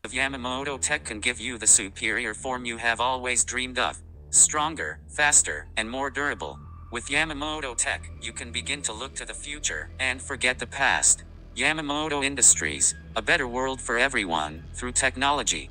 [SPEAKER 9] Yamamoto Tech can give you the superior form you have always dreamed of. Stronger, faster, and more durable. With Yamamoto Tech, you can begin to look to the future and forget the past. Yamamoto Industries, a better world for everyone, through technology.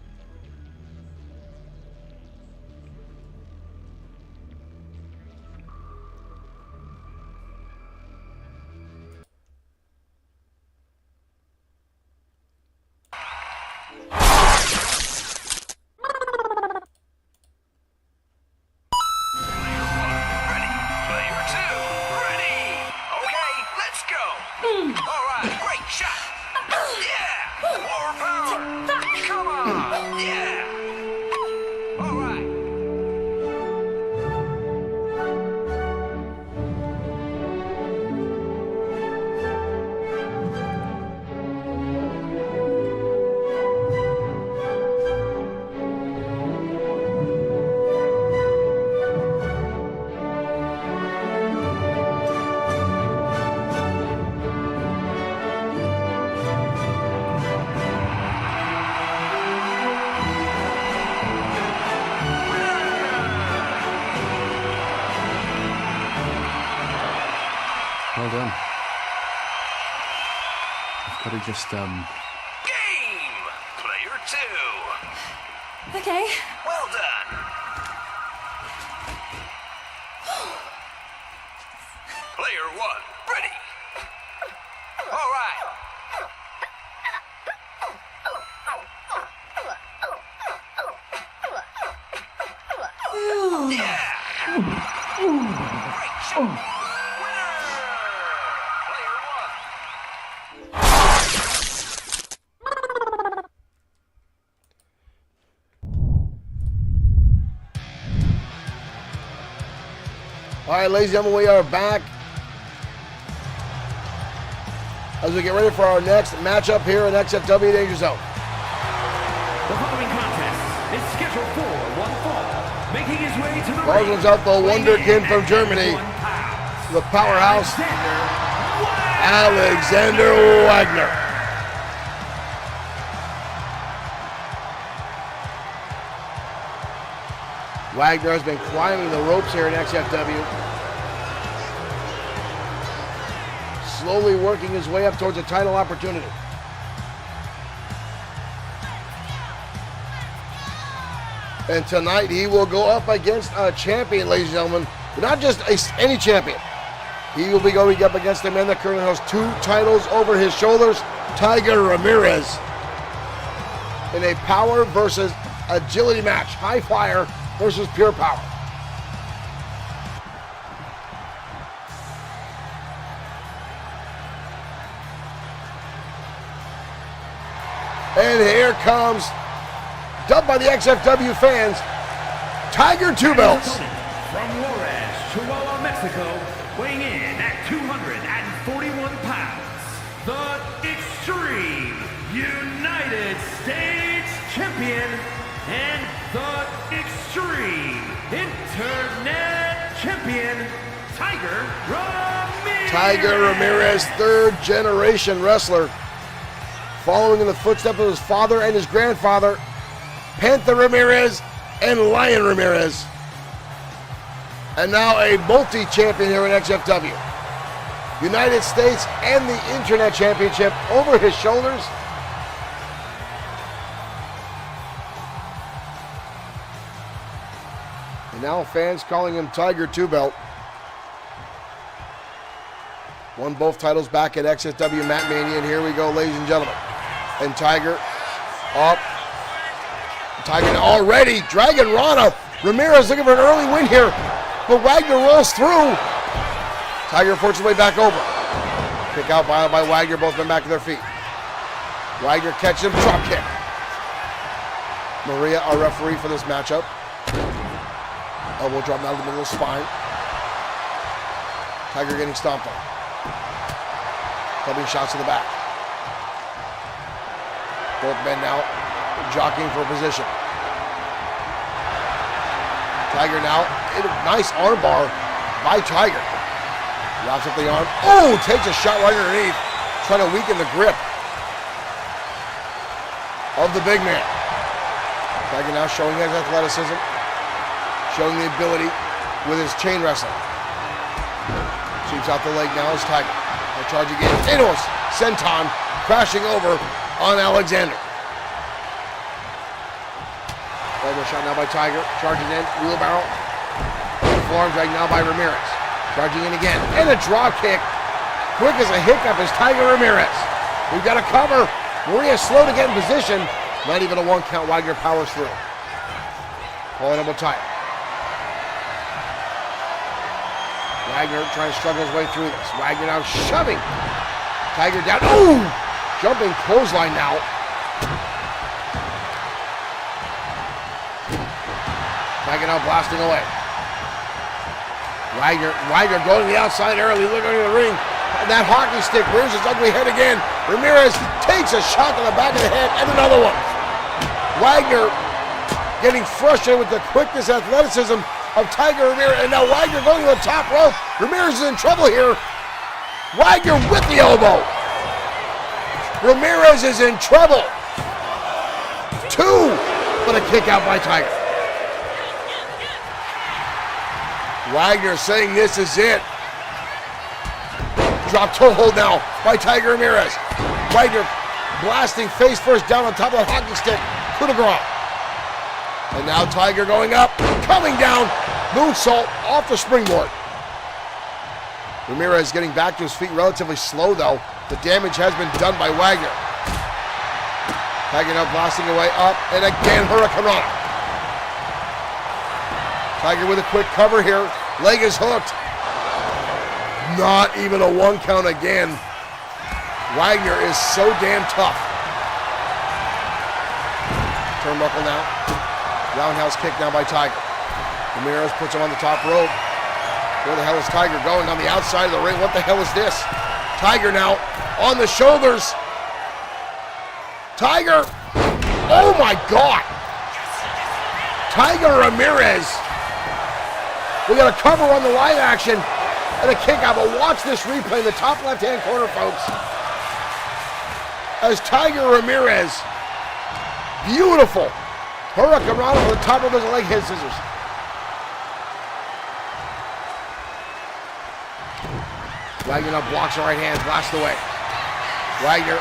[SPEAKER 10] Well done. I've got to just,
[SPEAKER 11] Game! Player 2.
[SPEAKER 7] Okay.
[SPEAKER 11] Well done. Player 1, ready. All right. Yeah. Great shot.
[SPEAKER 2] All right, ladies and gentlemen, we are back as we get ready for our next matchup here in XFW Danger Zone.
[SPEAKER 3] The following contest is scheduled for one fall, making his way to the
[SPEAKER 2] Calls out the Wonderkind from Germany, the powerhouse, Alexander Wagner. Wagner has been climbing the ropes here in XFW. Slowly working his way up towards a title opportunity. And tonight he will go up against a champion, ladies and gentlemen. But not just any champion. He will be going up against the man that currently has 2 titles over his shoulders, Tiger Ramirez. In a power versus agility match. High flyer versus pure power. And here comes, dubbed by the XFW fans, Tiger Two Belts.
[SPEAKER 3] From Juarez, Chihuahua, Mexico, weighing in at 241 pounds, the Extreme United States Champion and the Extreme Internet Champion, Tiger Ramirez.
[SPEAKER 2] Tiger Ramirez, third-generation wrestler, following in the footsteps of his father and his grandfather, Panther Ramirez and Lion Ramirez. And now a multi-champion here in XFW. United States and the Internet Championship over his shoulders. And now fans calling him Tiger Two-Belt. Won both titles back at XFW Mat Mania, and here we go, ladies and gentlemen. And Tiger up. Tiger already dragging Rana. Ramirez looking for an early win here, but Wagner rolls through. Tiger forces his way back over. Kick out by Wagner, both men back to their feet. Wagner catches him, drop kick. Maria, our referee for this matchup. Elbow drop down to the middle of the spine. Tiger getting stomped on. Clubbing shots to the back. Both men now jockeying for position. Tiger now, nice armbar by Tiger. Wraps up the arm. Oh, takes a shot right underneath. Trying to weaken the grip of the big man. Tiger now showing his athleticism. Showing the ability with his chain wrestling. Sweeps out the leg now as Tiger. They'll charge again. Thanos, Senton crashing over on Alexander. Elbow shot now by Tiger. Charging in. Wheelbarrow. Forearm drag now by Ramirez. Charging in again. And a draw kick. Quick as a hiccup is Tiger Ramirez. We've got a cover. Maria slow to get in position. Not even a one count. Wagner powers through. Pulling up with Tiger. Wagner trying to struggle his way through this. Wagner now shoving Tiger down. Ooh! Jumping clothesline now. Tiger now blasting away. Wagner going to the outside early, looking into the ring. And that hockey stick rears his ugly head again. Ramirez takes a shot to the back of the head and another one. Wagner getting frustrated with the quickness, athleticism of Tiger Ramirez, and now Wagner going to the top rope. Ramirez is in trouble here. Wagner with the elbow. Ramirez is in trouble. Two, but a kick out by Tiger. Wagner saying this is it. Drop toe hold now by Tiger Ramirez. Wagner blasting face first down on top of the hockey stick. Coup de grace. And now Tiger going up, coming down, moonsault off the springboard. Ramirez getting back to his feet relatively slow though. The damage has been done by Wagner. Tiger now blasting away up, and again Hurricane Rana. Tiger with a quick cover here. Leg is hooked. Not even a one count again. Wagner is so damn tough. Turnbuckle now. Roundhouse kick now by Tiger. Ramirez puts him on the top rope. Where the hell is Tiger going? On the outside of the ring. What the hell is this? Tiger now on the shoulders. Tiger. Oh my God. Tiger Ramirez. We got a cover on the live action and a kick out. But watch this replay in the top left-hand corner, folks. As Tiger Ramirez, beautiful. Hurricane Rana on the top of his leg hit scissors. Wagner now blocks the right hand, blasts away. Wagner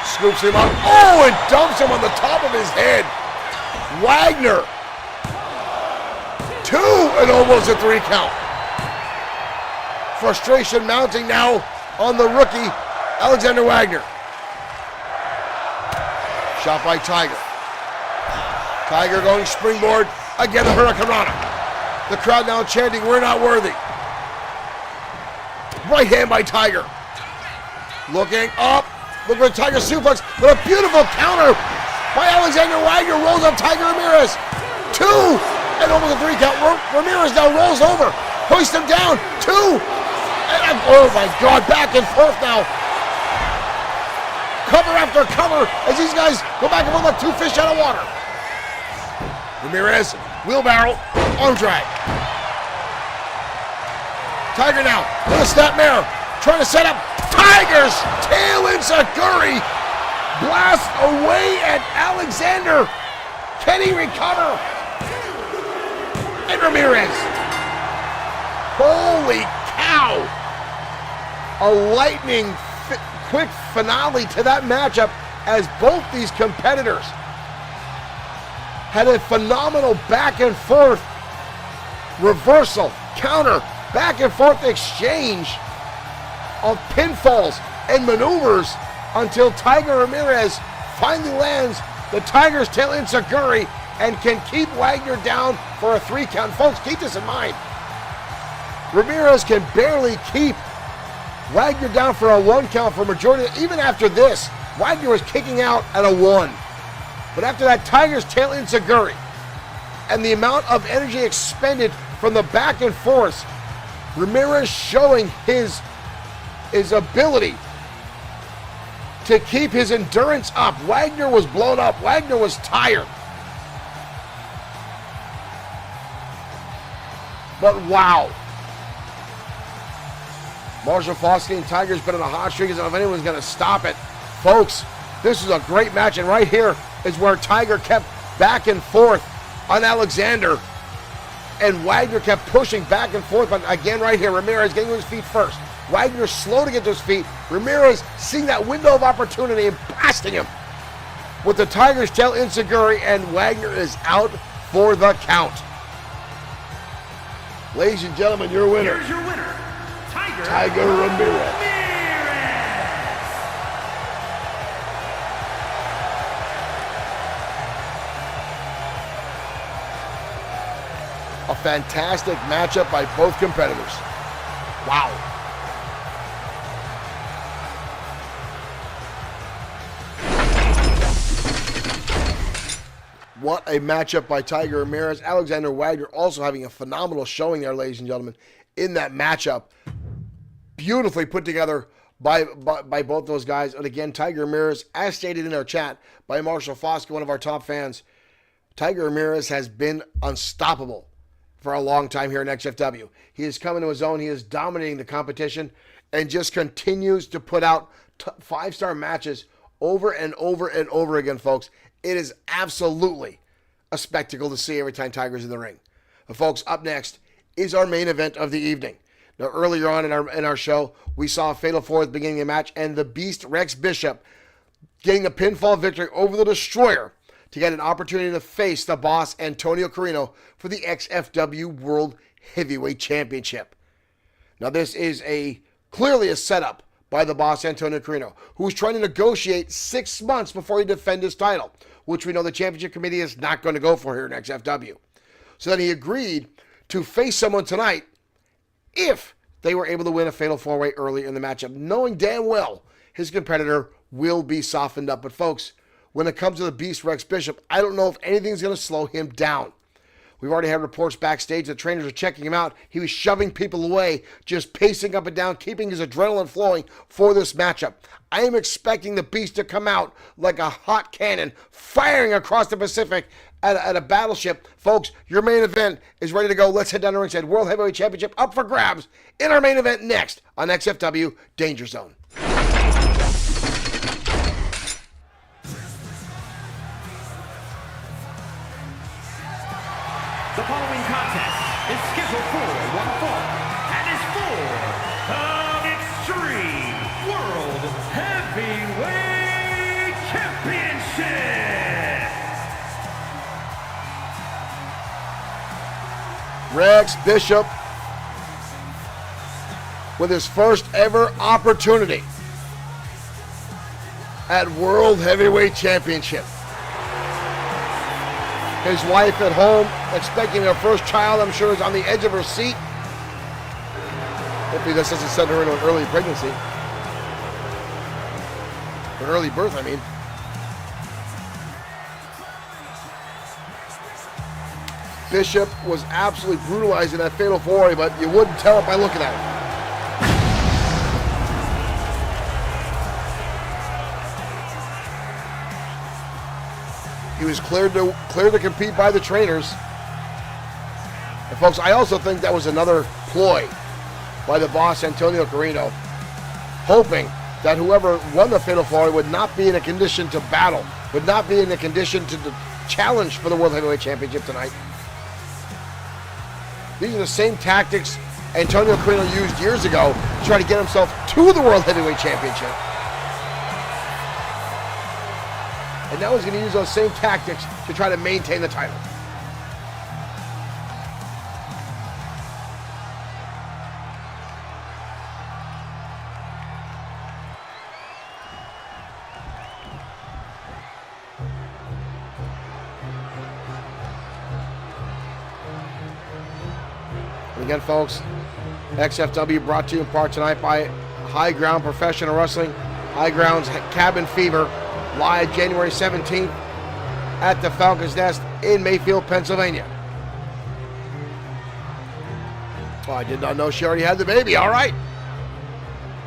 [SPEAKER 2] scoops him up. Oh, and dumps him on the top of his head. Wagner. Two, and almost a three count. Frustration mounting now on the rookie, Alexander Wagner. Shot by Tiger. Tiger going springboard. Again, the Hurricane Rana. The crowd now chanting, "We're not worthy." Right hand by Tiger. Looking up. Look for the Tiger suplex. But a beautiful counter by Alexander Wagner. Rolls up Tiger Ramirez. Two. And Again, over the 3 count. Ramirez now rolls over. Hoists him down. 2. And, oh my God, back and forth now. Cover after cover as these guys go back and forth like 2 fish out of water. Ramirez, wheelbarrow, arm drag. Tiger now with a snapmare, trying to set up. Tiger's tail enziguri. Blast away at Alexander. Can he recover? And Ramirez. Holy cow. A lightning quick finale to that matchup as both these competitors had a phenomenal back and forth reversal, counter, back and forth exchange of pinfalls and maneuvers until Tiger Ramirez finally lands the Tiger's tail enziguri and can keep Wagner down for a 3 count. Folks, keep this in mind. Ramirez can barely keep Wagner down for a 1 count for majority. Even after this, Wagner was kicking out at a 1. But after that Tiger's tail enziguri and the amount of energy expended from the back and forth, Ramirez showing his ability to keep his endurance up. Wagner was blown up. Wagner was tired. But wow. Marshall Foskey and Tiger's been on a hot streak. I don't know if anyone's going to stop it. Folks, this is a great match, and right here is where Tiger kept back and forth on Alexander, and Wagner kept pushing back and forth. But again, right here, Ramirez getting to his feet first. Wagner slow to get to his feet. Ramirez seeing that window of opportunity and blasting him with the Tiger's tail enziguri, and Wagner is out for the count. Ladies and gentlemen, your winner.
[SPEAKER 3] Here's your winner,
[SPEAKER 2] Tiger Ramirez. A fantastic matchup by both competitors. Wow. What a matchup by Tiger Ramirez. Alexander Wagner also having a phenomenal showing there, ladies and gentlemen, in that matchup. Beautifully put together by both those guys. And again, Tiger Ramirez, as stated in our chat by Marshall Foskey, one of our top fans, Tiger Ramirez has been unstoppable for a long time here in XFW. He is coming to his own. He is dominating the competition and just continues to put out 5-star matches over and over and over again, folks. It is absolutely a spectacle to see every time Tiger's in the ring. But folks, up next is our main event of the evening. Now, earlier on in our show, we saw a Fatal 4 at the beginning of the match, and the Beast Rex Bishop getting a pinfall victory over the Destroyer to get an opportunity to face the boss, Antonio Carino, for the XFW World Heavyweight Championship. Now, this is clearly a setup by the boss, Antonio Carino, who was trying to negotiate 6 months before he defend his title, which we know the Championship Committee is not going to go for here in XFW. So then he agreed to face someone tonight if they were able to win a Fatal 4-Way early in the matchup, knowing damn well his competitor will be softened up. But folks, when it comes to the Beast Rex Bishop, I don't know if anything's going to slow him down. We've already had reports backstage that trainers are checking him out. He was shoving people away, just pacing up and down, keeping his adrenaline flowing for this matchup. I am expecting the Beast to come out like a hot cannon, firing across the Pacific at a battleship. Folks, your main event is ready to go. Let's head down to ringside. World Heavyweight Championship up for grabs in our main event next on XFW Danger Zone.
[SPEAKER 3] The following contest is scheduled for one fall and is for the Extreme World Heavyweight Championship.
[SPEAKER 2] Rex Bishop with his first ever opportunity at World Heavyweight Championship. His wife at home, expecting her first child, I'm sure is on the edge of her seat. Hopefully this doesn't send her into an early pregnancy. An early birth, I mean. Bishop was absolutely brutalizing that fatal four-way, but you wouldn't tell it by looking at it. He was cleared to compete by the trainers. And folks, I also think that was another ploy by the boss, Antonio Carino, hoping that whoever won the Fatal 4 would not be in a condition to battle, would not be in a condition to challenge for the World Heavyweight Championship tonight. These are the same tactics Antonio Carino used years ago to try to get himself to the World Heavyweight Championship. And now he's going to use those same tactics to try to maintain the title. And again, folks, XFW brought to you in part tonight by High Ground Professional Wrestling, High Ground's Cabin Fever, live January 17th at the Falcon's Nest in Mayfield, Pennsylvania. Oh, I did not know she already had the baby. All right.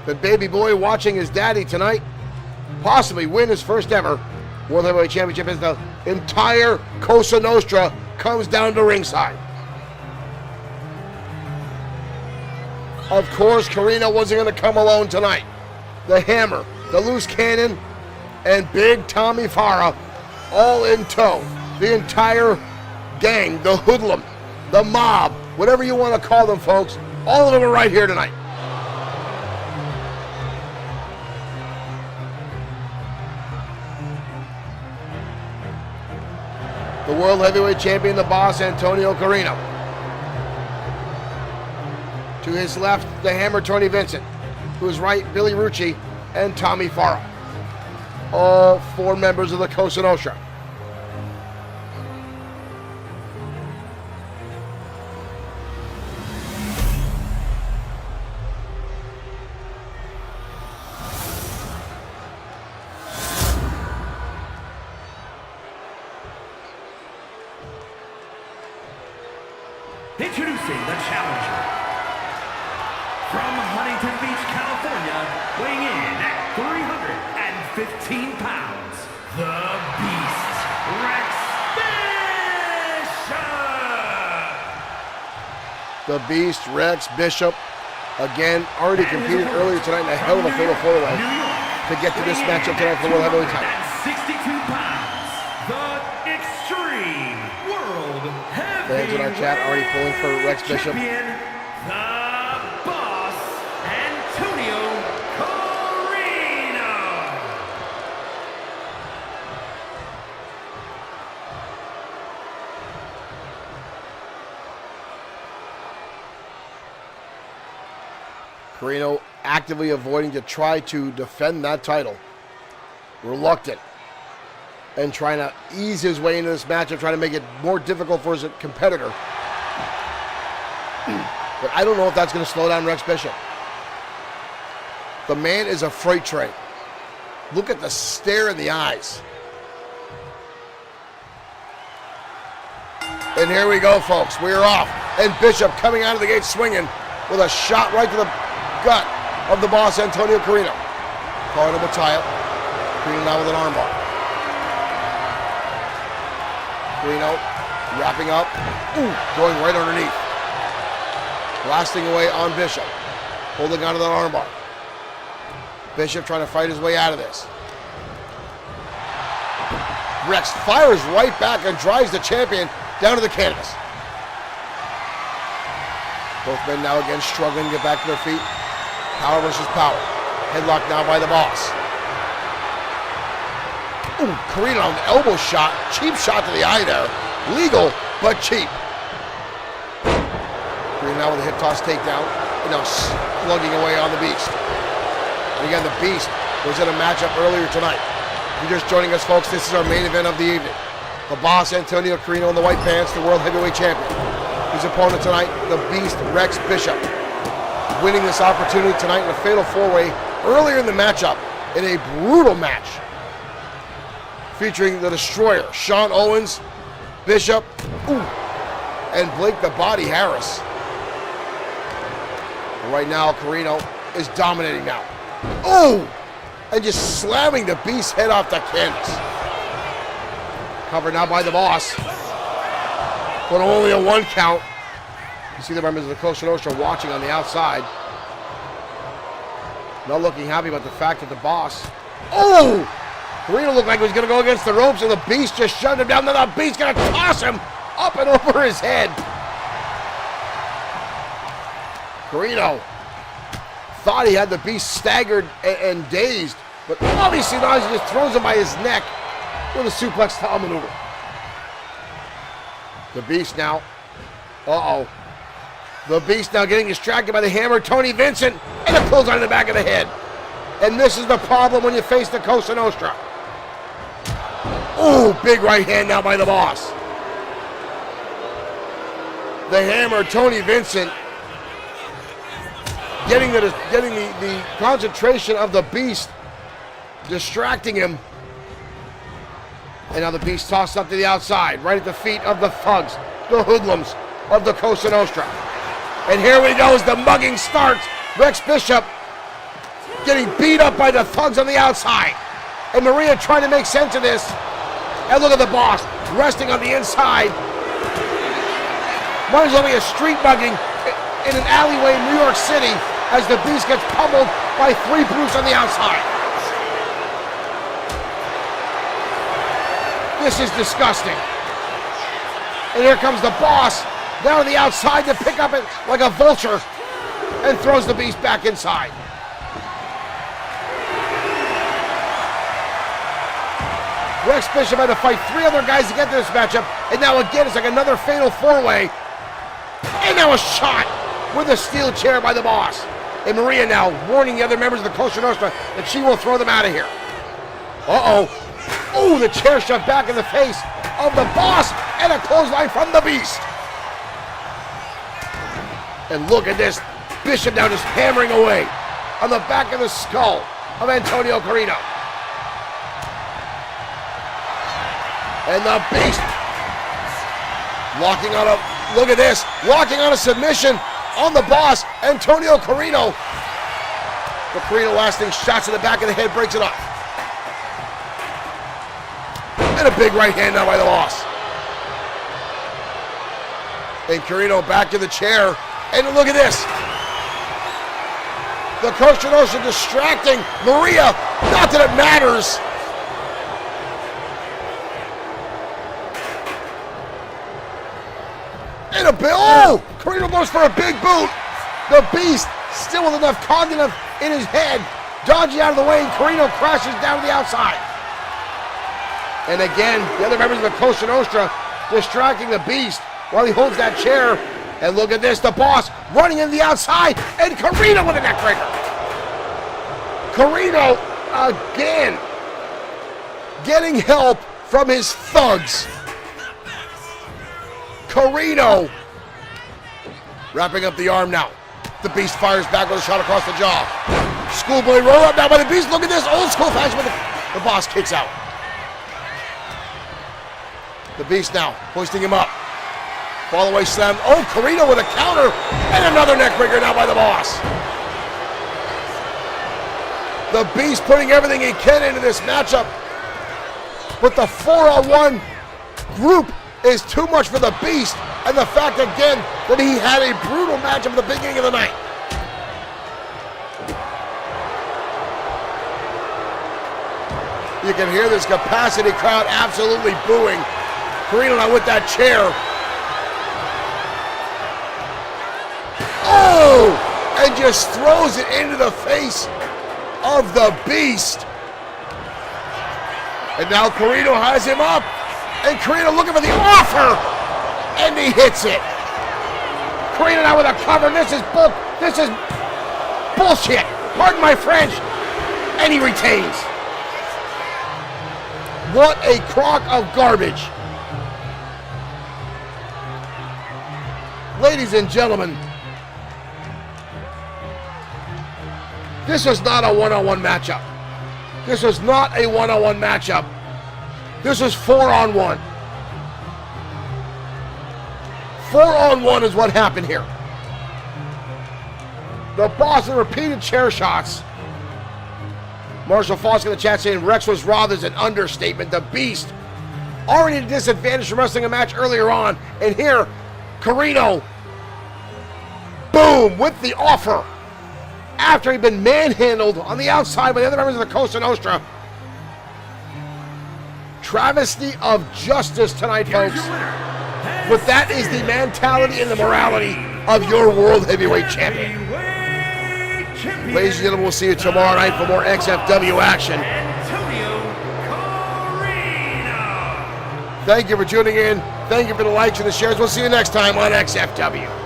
[SPEAKER 2] The baby boy watching his daddy tonight possibly win his first ever World Heavyweight Championship as the entire Cosa Nostra comes down to ringside. Of course, Carino wasn't going to come alone tonight. The Hammer, the Loose Cannon, and Big Tommy Farah all in tow. The entire gang, the hoodlum, the mob, whatever you want to call them, folks, all of them are right here tonight. The World Heavyweight Champion, the boss, Antonio Carino. To his left, the Hammer, Tony Vincent. To his right, Billy Rucci and Tommy Farah. All four members of the Cosa Nostra.
[SPEAKER 3] Introducing the challenger. From Huntington Beach, California, weighing in at 315 pounds, the Beast, Rex Bishop!
[SPEAKER 2] The Beast, Rex Bishop, again, already competed earlier tonight in a hell of a fatal four-way to get to this matchup tonight for the World Heavyweight title.
[SPEAKER 3] 62 pounds, the Extreme World Heavyweight
[SPEAKER 2] Fans in our chat already pulling for Rex Bishop.
[SPEAKER 3] Champion, the boss, Antonio Carino.
[SPEAKER 2] Carino actively avoiding to try to defend that title. Reluctant. And trying to ease his way into this matchup, trying to make it more difficult for his competitor. But I don't know if that's going to slow down Rex Bishop. The man is a freight train. Look at the stare in the eyes. And here we go, folks. We are off. And Bishop coming out of the gate swinging with a shot right to the gut of the boss, Antonio Carino. Carino will tie it. Carino now with an armbar. Carino wrapping up. Ooh, going right underneath. Blasting away on Bishop. Holding onto that armbar. Bishop trying to fight his way out of this. Rex fires right back and drives the champion down to the canvas. Both men now again struggling to get back to their feet. Power versus power. Headlock now by the boss. Ooh, Carino on the elbow shot. Cheap shot to the eye there. Legal, but cheap. Carino now with a hip toss takedown. And now slugging away on the Beast. And again, the Beast was in a matchup earlier tonight. If you're just joining us, folks, this is our main event of the evening. The boss, Antonio Carino, in the white pants, the World Heavyweight Champion. His opponent tonight, the Beast, Rex Bishop. Winning this opportunity tonight in a fatal four-way earlier in the matchup in a brutal match. Featuring the Destroyer, Sean Owens, Bishop, and Blake the Body Harris. And right now, Carino is dominating now. Oh! And just slamming the Beast's head off the canvas. Covered now by the Boss. But only a 1 count. You see the members of the Cosa Nostra watching on the outside. Not looking happy about the fact that the Boss. Oh! Carino looked like he was going to go against the ropes, and the Beast just shoved him down. Then the Beast going to toss him up and over his head. Carino thought he had the Beast staggered and dazed, but obviously now he just throws him by his neck with a suplex style maneuver. The Beast now. Uh-oh. The Beast now getting distracted by the hammer. Tony Vincent, and a clothesline in the back of the head. And this is the problem when you face the Cosa Nostra. Oh, big right hand now by the Boss. The hammer, Tony Vincent, getting the concentration of the Beast, distracting him. And now the Beast tossed up to the outside, right at the feet of the thugs, the hoodlums of the Cosa Nostra. And here we go as the mugging starts. Rex Bishop getting beat up by the thugs on the outside. And Maria trying to make sense of this. And look at the Boss resting on the inside. Might as well be a street mugging in an alleyway in New York City as the Beast gets pummeled by 3 brutes on the outside. This is disgusting. And here comes the Boss down on the outside to pick up it like a vulture and throws the Beast back inside. Rex Bishop had to fight 3 other guys to get to this matchup, and now again it's like another fatal 4-way. And now a shot with a steel chair by the Boss. And Maria now warning the other members of the Cosa Nostra that she will throw them out of here. Uh-oh. Oh, the chair shoved back in the face of the Boss, and a clothesline from the Beast. And look at this. Bishop now just hammering away on the back of the skull of Antonio Carino. And the Beast locking on a, look at this, locking on a submission on the Boss, Antonio Carino. But Carino lasting shots in the back of the head breaks it up. And a big right hand now by the Boss. And Carino back to the chair. And look at this. The Cosa Nostra distracting Maria. Not that it matters. And a big, oh! Carino goes for a big boot. The Beast still with enough cognitive in his head. Dodging out of the way, and Carino crashes down to the outside. And again, the other members of the Cosa Nostra distracting the Beast while he holds that chair. And look at this, the Boss running in the outside, and Carino with a neck breaker. Carino again getting help from his thugs. Carino wrapping up the arm now. The Beast fires back with a shot across the jaw. Schoolboy roll up now by the Beast. Look at this old school fashion, but the Boss kicks out. The Beast now hoisting him up. Fall away slam. Oh, Carino with a counter and another neck breaker now by the Boss. The Beast putting everything he can into this matchup. But the 4-on-1 group is too much for the Beast. And the fact again that he had a brutal matchup at the beginning of the night. You can hear this capacity crowd absolutely booing. Carino now with that chair. Oh! And just throws it into the face of the Beast. And now Carino has him up. And Carino looking for the offer. And he hits it. Carino now with a cover. This is bullshit. Pardon my French. And he retains. What a crock of garbage. Ladies and gentlemen, this was not a one-on-one matchup. This was not a one-on-one matchup. This was 4-on-1. 4-on-1 is what happened here. The Boston repeated chair shots. Marshall Fosk in the chat saying Rex was robbed is an understatement. The Beast already at a disadvantage from wrestling a match earlier on. And here, Carino, boom, with the offer. After he'd been manhandled on the outside by the other members of the Cosa Nostra. Travesty of justice tonight, folks. But that is the mentality and the morality of your World Heavyweight Champion. Ladies and gentlemen, we'll see you tomorrow night for more XFW action. Thank you for tuning in. Thank you for the likes and the shares. We'll see you next time on XFW.